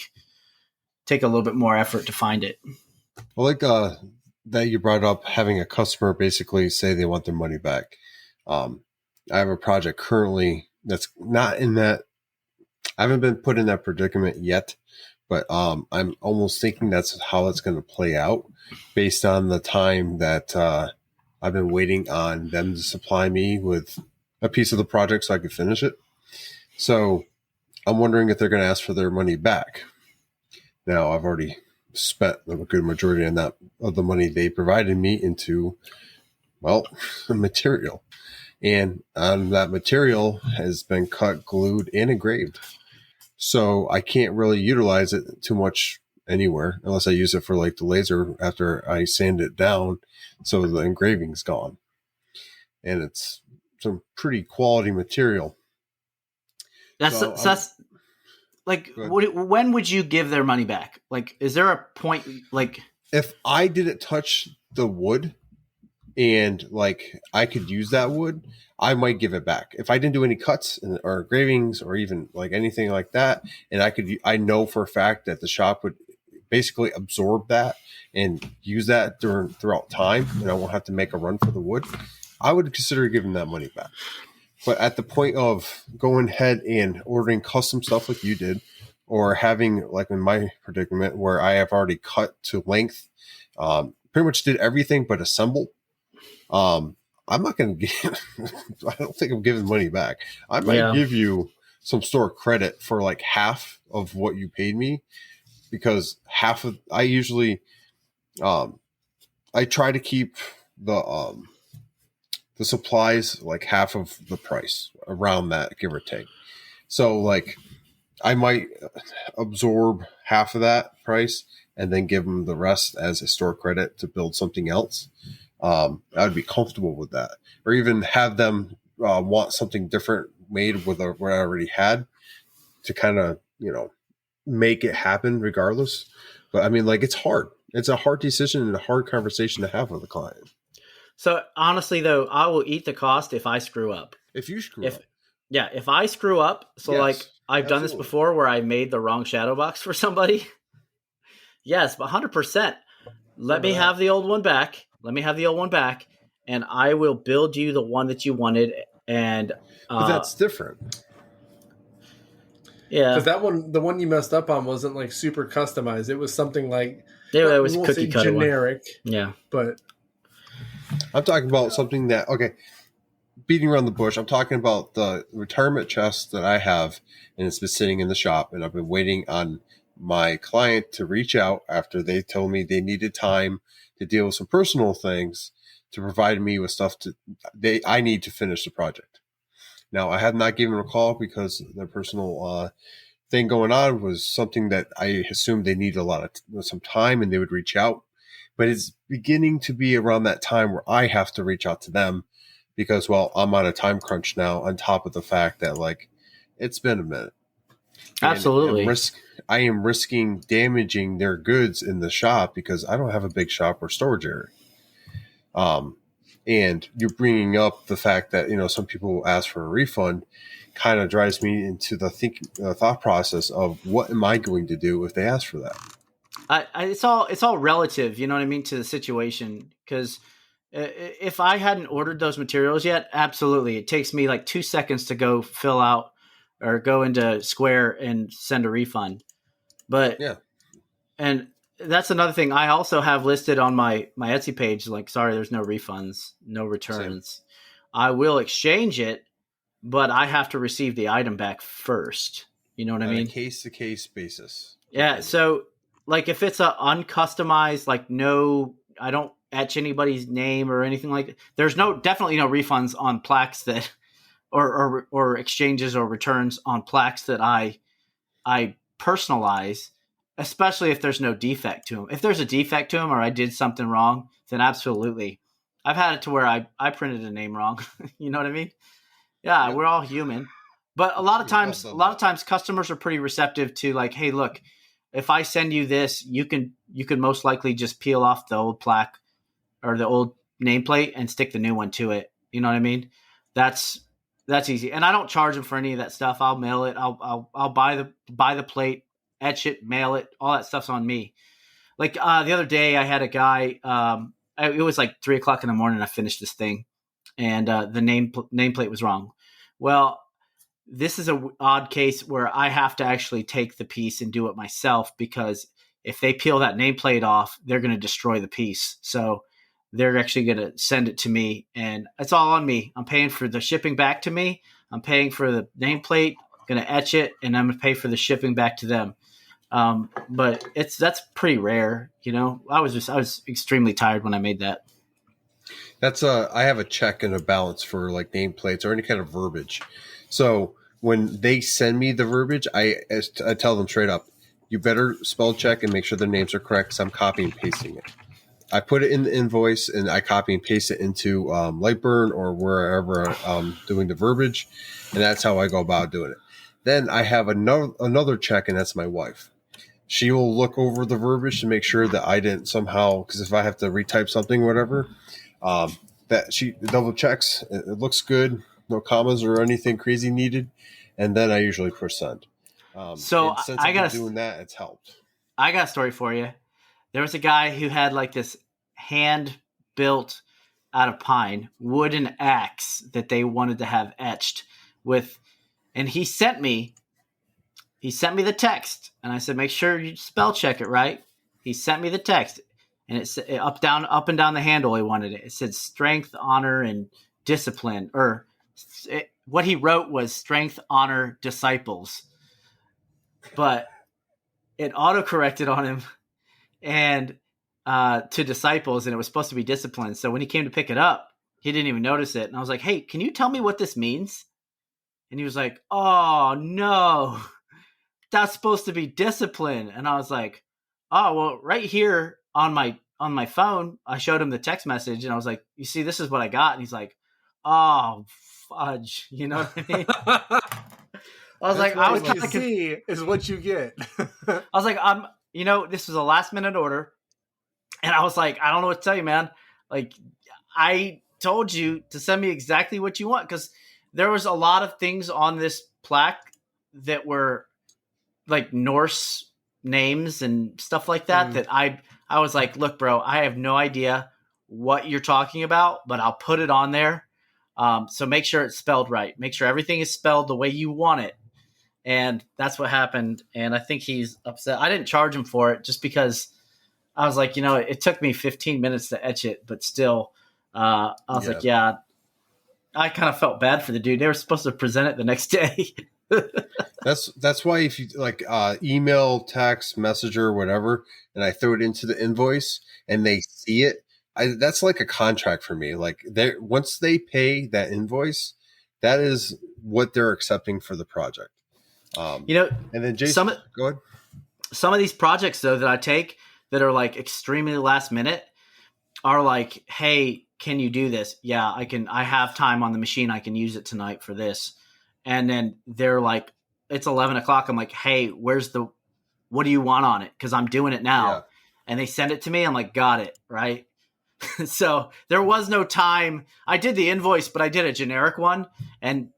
take a little bit more effort to find it. I like that you brought up having a customer basically say they want their money back. I have a project currently that's not in that. I haven't been put in that predicament yet, but I'm almost thinking that's how it's going to play out based on the time that I've been waiting on them to supply me with a piece of the project so I could finish it. So I'm wondering if they're going to ask for their money back. Now, I've already spent a good majority of the money they provided me into, material. And that material has been cut, glued, and engraved. So I can't really utilize it too much anywhere unless I use it for like the laser after I sand it down so the engraving's gone. And it's some pretty quality material. That's like, when would you give their money back? Like, is there a point, like, if I didn't touch the wood and like I could use that wood, I might give it back. If I didn't do any cuts or engravings or even like anything like that, and I know for a fact that the shop would basically absorb that and use that throughout time, and I won't have to make a run for the wood, I would consider giving that money back. But at the point of going ahead and ordering custom stuff like you did, or having like in my predicament where I have already cut to length, pretty much did everything but assemble, I'm not going to give, I don't think I'm giving money back. I might give you some store credit for like half of what you paid me, because I usually, I try to keep the supplies like half of the price, around that, give or take. So like I might absorb half of that price and then give them the rest as a store credit to build something else. I would be comfortable with that, or even have them want something different made with what I already had to kind of, make it happen regardless. But I mean, like, it's hard. It's a hard decision and a hard conversation to have with a client. So honestly, though, I will eat the cost if I screw up. If you screw up. Yeah, if I screw up, so Yes, like I've done this before where I made the wrong shadow box for somebody. Yes, but 100%. Let me have the old one back. And I will build you the one that you wanted. And but that's different. Yeah, because the one you messed up on wasn't like super customized. It was something like it was cookie cutter generic. One. Yeah, but I'm talking about something that beating around the bush. I'm talking about the retirement chest that I have, and it's been sitting in the shop, and I've been waiting on my client to reach out after they told me they needed time to deal with some personal things to provide me with stuff I need to finish the project. Now, I have not given them a call because their personal thing going on was something that I assumed they needed some time and they would reach out. But it's beginning to be around that time where I have to reach out to them because, well, I'm on a time crunch now on top of the fact that, like, it's been a minute. Absolutely. I am risking damaging their goods in the shop because I don't have a big shop or storage area. And you're bringing up the fact that, some people ask for a refund kind of drives me into the thought process of what am I going to do if they ask for that? It's all relative, you know what I mean, to the situation. Because if I hadn't ordered those materials yet, absolutely. It takes me like 2 seconds to go fill out or go into Square and send a refund. But yeah. And that's another thing I also have listed on my Etsy page. Like, sorry, there's no refunds, no returns. Same. I will exchange it, but I have to receive the item back first. You know what I mean? On a case-to-case basis. Yeah. So, like, if it's a uncustomized, like, no, I don't etch anybody's name or anything like that. There's definitely no refunds on plaques that, or exchanges or returns on plaques that I personalize. Especially if there's no defect to them. If there's a defect to them or I did something wrong, then absolutely. I've had it to where I printed a name wrong. You know what I mean? Yeah, we're all human. But a lot of times customers are pretty receptive to, like, hey, look, if I send you this, you can most likely just peel off the old plaque or the old nameplate and stick the new one to it. You know what I mean? That's easy. And I don't charge them for any of that stuff. I'll mail it. I'll buy the plate, etch it, mail it, all that stuff's on me. Like the other day I had a guy, it was like 3:00 in the morning. I finished this thing and the nameplate was wrong. Well, this is an odd case where I have to actually take the piece and do it myself because if they peel that nameplate off, they're going to destroy the piece. So they're actually going to send it to me and it's all on me. I'm paying for the shipping back to me. I'm paying for the nameplate, going to etch it, and I'm going to pay for the shipping back to them. But that's pretty rare, I was extremely tired when I made that. I have a check and a balance for like nameplates or any kind of verbiage. So when they send me the verbiage, I tell them straight up, you better spell check and make sure their names are correct because I'm copying and pasting it. I put it in the invoice and I copy and paste it into Lightburn or wherever I'm doing the verbiage. And that's how I go about doing it. Then I have another check, and that's my wife. She will look over the verbiage to make sure that I didn't somehow, because if I have to retype something or whatever, that she double checks. It looks good. No commas or anything crazy needed. And then I usually push send. So since I've been doing that, it's helped. I got a story for you. There was a guy who had like this hand built out of pine wooden axe that they wanted to have etched with. And he sent me the text, and I said, make sure you spell check it right. He sent me the text, and it said up and down the handle. He wanted it. It said strength, honor, and discipline. What he wrote was strength, honor, disciples, but it auto-corrected on him and to disciples, and it was supposed to be discipline. So when he came to pick it up, he didn't even notice it. And I was like, hey, can you tell me what this means? And he was like, oh, no, that's supposed to be discipline. And I was like, oh, well, right here on my phone, I showed him the text message and I was like, you see, this is what I got. And he's like, oh, fudge. You know what I mean? I was That's like, I was what kind you of see is what you get. I was like, this was a last minute order. And I was like, I don't know what to tell you, man. Like, I told you to send me exactly what you want, because there was a lot of things on this plaque that were like Norse names and stuff like that, that I was like, look, bro, I have no idea what you're talking about, but I'll put it on there. So make sure it's spelled right. Make sure everything is spelled the way you want it. And that's what happened. And I think he's upset. I didn't charge him for it just because I was like, it took me 15 minutes to etch it, but still, I was like, yeah, I kind of felt bad for the dude. They were supposed to present it the next day. That's why if you like email, text, messenger, whatever, and I throw it into the invoice and they see it, that's like a contract for me. Like once they pay that invoice, that is what they're accepting for the project. And then Jason, go ahead. Some of these projects though that I take that are like extremely last minute are like, hey, can you do this? Yeah, I can. I have time on the machine. I can use it tonight for this. And then they're like, it's 11 o'clock. I'm like, hey, what do you want on it? Because I'm doing it now. Yeah. And they send it to me. I'm like, got it. Right. So there was no time. I did the invoice, but I did a generic one. And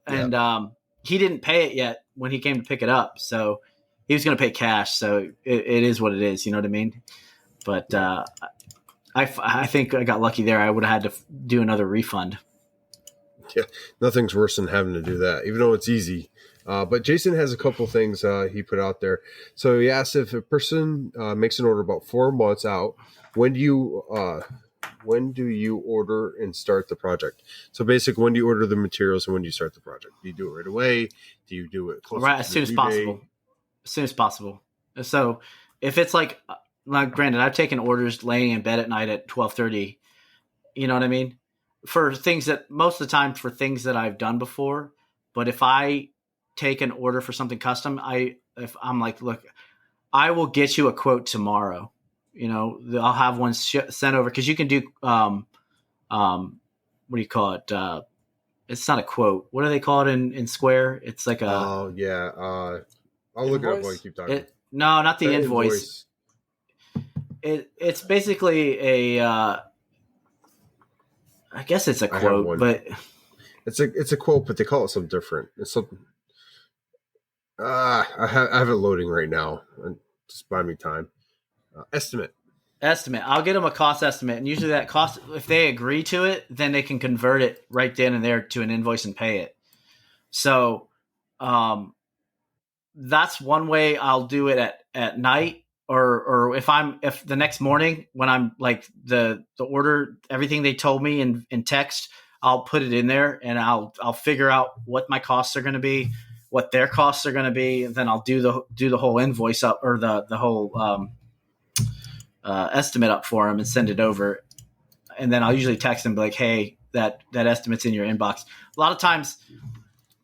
he didn't pay it yet when he came to pick it up. So he was going to pay cash. So it is what it is. You know what I mean? But I think I got lucky there. I would have had to do another refund. Yeah, nothing's worse than having to do that, even though it's easy. But Jason has a couple things he put out there. So he asked if a person makes an order about 4 months out, when do you order and start the project? So basically, when do you order the materials and when do you start the project? Do you do it right away? Do you do it close as soon as possible? As soon as possible. So if it's like granted, I've taken orders laying in bed at night at 12:30. You know what I mean? For things that most of the time for things that I've done before. But if I take an order for something custom, if I'm like, look, I will get you a quote tomorrow. I'll have one sent over, because you can do what do you call it? It's not a quote. What do they call it in Square? It's like a I'll look it up while you keep talking. No, not the invoice. It's basically a I guess it's a quote, but it's a quote, but they call it something different. It's something. I have it loading right now. Just buy me time. Estimate. I'll get them a cost estimate, and usually that cost, if they agree to it, then they can convert it right then and there to an invoice and pay it. So, that's one way I'll do it at night. Or if the next morning when I'm like the order, everything they told me in text, I'll put it in there and I'll figure out what my costs are going to be, what their costs are going to be. And then I'll do the whole invoice up, or the whole estimate up for them and send it over. And then I'll usually text them like, hey, that estimate's in your inbox. A lot of times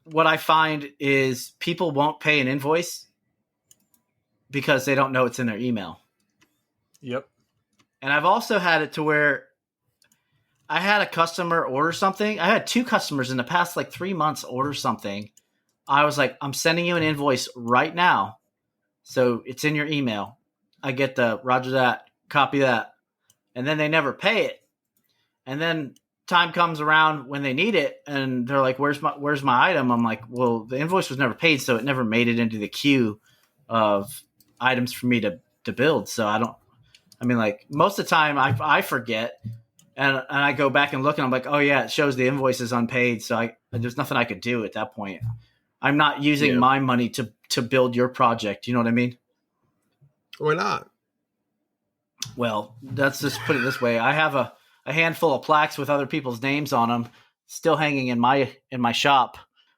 what I find is people won't pay an invoice because they don't know it's in their email. Yep. And I've also had it to where I had a customer order something. I had 2 customers in the past 3 months order something. I was like, I'm sending you an invoice right now, so it's in your email. I get the roger that, copy that, and then they never pay it. And then time comes around when they need it, and they're like, where's my item? I'm like, well, the invoice was never paid, so it never made it into the queue of items for me to build. So most of the time I forget, and I go back and look, and I'm like, oh yeah, it shows the invoice is unpaid. So there's nothing I could do at that point. I'm not using my money to build your project. You know what I mean? Why not? Well, let's just put it this way. I have a handful of plaques with other people's names on them still hanging in my shop.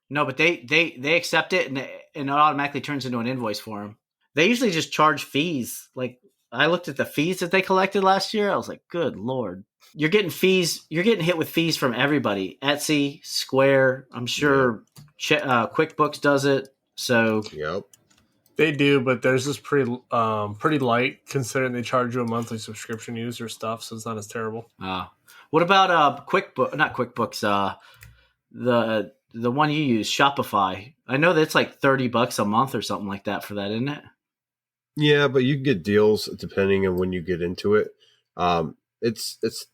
No, but they accept it, and it automatically turns into an invoice for them. They usually just charge fees. Like, I looked at the fees that they collected last year. I was like, good Lord. You're getting fees. You're getting hit with fees from everybody. Etsy, Square, I'm sure QuickBooks does it. So yep. They do, but theirs is pretty light considering they charge you a monthly subscription user stuff, so it's not as terrible. What about QuickBooks? Not QuickBooks. The the one you use, Shopify. I know that's like $30 a month or something like that for that, isn't it? Yeah, but you can get deals depending on when you get into it. It's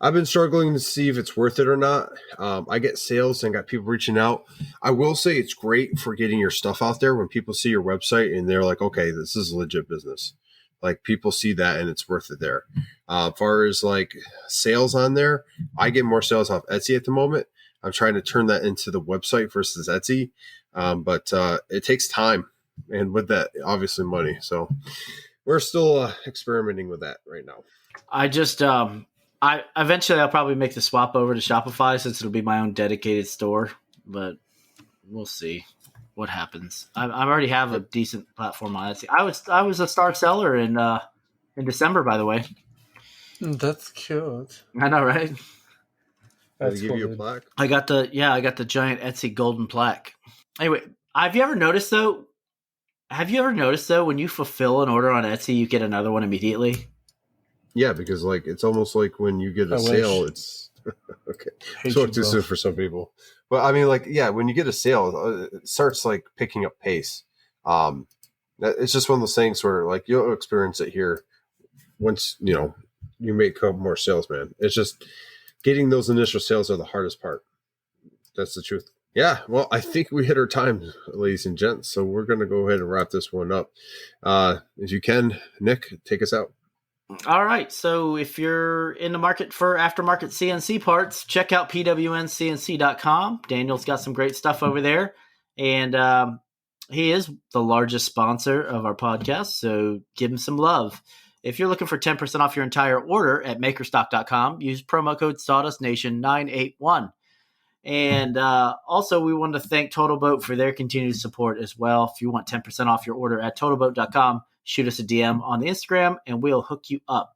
I've been struggling to see if it's worth it or not. I get sales and got people reaching out. I will say it's great for getting your stuff out there when people see your website and they're like, okay, this is a legit business. Like people see that and it's worth it there. As far as like sales on there, I get more sales off Etsy at the moment. I'm trying to turn that into the website versus Etsy. But it takes time. And with that, obviously money. So we're still experimenting with that right now. I just, I eventually I'll probably make the swap over to Shopify since it'll be my own dedicated store, but we'll see what happens. I already have a decent platform on Etsy. I was a star seller in December, by the way. That's cute. I know, right? Did they give you a plaque? I got the giant Etsy golden plaque. Anyway, have you ever noticed though when you fulfill an order on Etsy, you get another one immediately? Yeah, because like it's almost like when you get a sale, it's okay. So too soon for some people, but I mean, like, yeah, when you get a sale, it starts like picking up pace. It's just one of those things where like you'll experience it here once you make a couple more sales, man. It's just getting those initial sales are the hardest part. That's the truth. Yeah, well, I think we hit our time, ladies and gents. So we're going to go ahead and wrap this one up. If you can, Nick, take us out. All right. So if you're in the market for aftermarket CNC parts, check out pwncnc.com. Daniel's got some great stuff over there. And he is the largest sponsor of our podcast, so give him some love. If you're looking for 10% off your entire order at makerstock.com, use promo code SawdustNation981. And also, we want to thank Totalboat for their continued support as well. If you want 10% off your order at Totalboat.com, shoot us a DM on the Instagram, and we'll hook you up.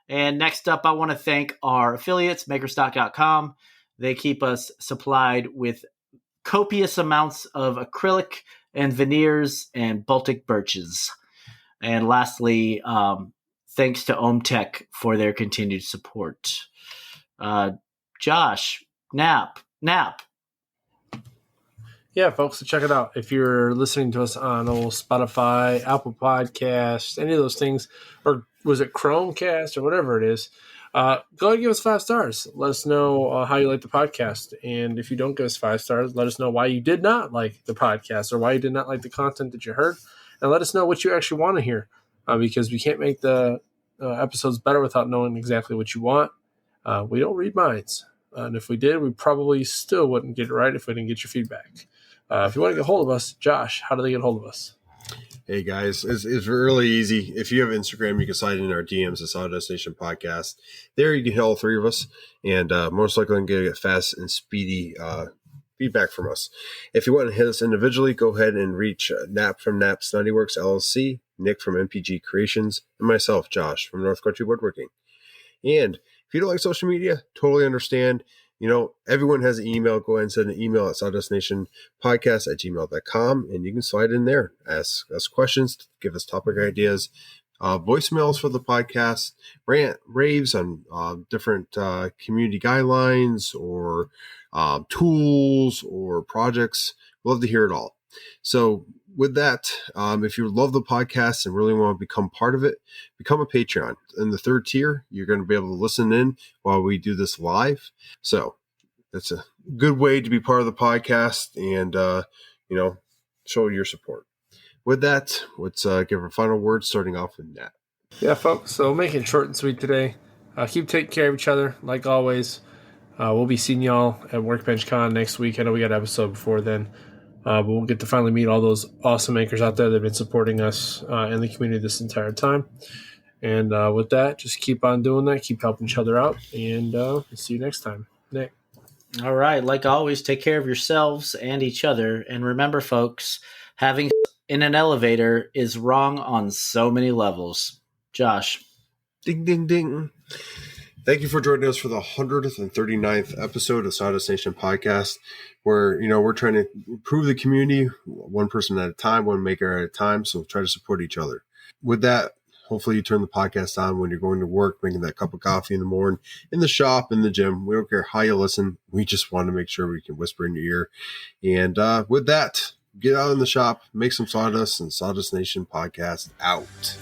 And next up, I want to thank our affiliates, Makerstock.com. They keep us supplied with copious amounts of acrylic and veneers and Baltic birches. And lastly, thanks to OMTech for their continued support. Josh, Nap. Yeah, folks, so check it out. If you're listening to us on old Spotify, Apple Podcasts, any of those things, or was it Chromecast or whatever it is, go ahead and give us 5 stars. Let us know how you like the podcast. And if you don't give us 5 stars, let us know why you did not like the podcast or why you did not like the content that you heard. And let us know what you actually want to hear, because we can't make the episodes better without knowing exactly what you want. We don't read minds. And if we did, we probably still wouldn't get it right if we didn't get your feedback. If you want to get hold of us, Josh, how do they get hold of us? Hey, guys, it's really easy. If you have Instagram, you can slide in our DMs at Sawdust Nation Podcast. There you can hit all 3 of us, and most likely get fast and speedy feedback from us. If you want to hit us individually, go ahead and reach Nap from Nap Snotty Works LLC, Nick from MPG Creations, and myself, Josh, from North Country Woodworking. And if you don't like social media, totally understand. Everyone has an email. Go ahead and send an email at sawdustnationpodcast@gmail.com, and you can slide in there, ask us questions, give us topic ideas, voicemails for the podcast, rant, raves on different community guidelines or tools or projects. We'd love to hear it all. So with that, if you love the podcast and really want to become part of it, become a Patreon. In the 3rd tier, you're going to be able to listen in while we do this live. So that's a good way to be part of the podcast and, show your support. With that, let's give our final words, starting off with Nat. Yeah, folks, so making it short and sweet today. Keep taking care of each other, like always. We'll be seeing y'all at Workbench Con next week. I know we got an episode before then. But we'll get to finally meet all those awesome makers out there that have been supporting us in the community this entire time. And with that, just keep on doing that. Keep helping each other out. And we'll see you next time. Nick. All right. Like always, take care of yourselves and each other. And remember, folks, having in an elevator is wrong on so many levels. Josh. Ding, ding, ding. Thank you for joining us for the 139th episode of Sawdust Nation Podcast, where, we're trying to improve the community one person at a time, one maker at a time. So try to support each other. With that, Hopefully you turn the podcast on when you're going to work, making that cup of coffee in the morning, in the shop, in the gym. We don't care how you listen. We just want to make sure we can whisper in your ear. And with that, get out in the shop, make some sawdust, and Sawdust Nation Podcast out.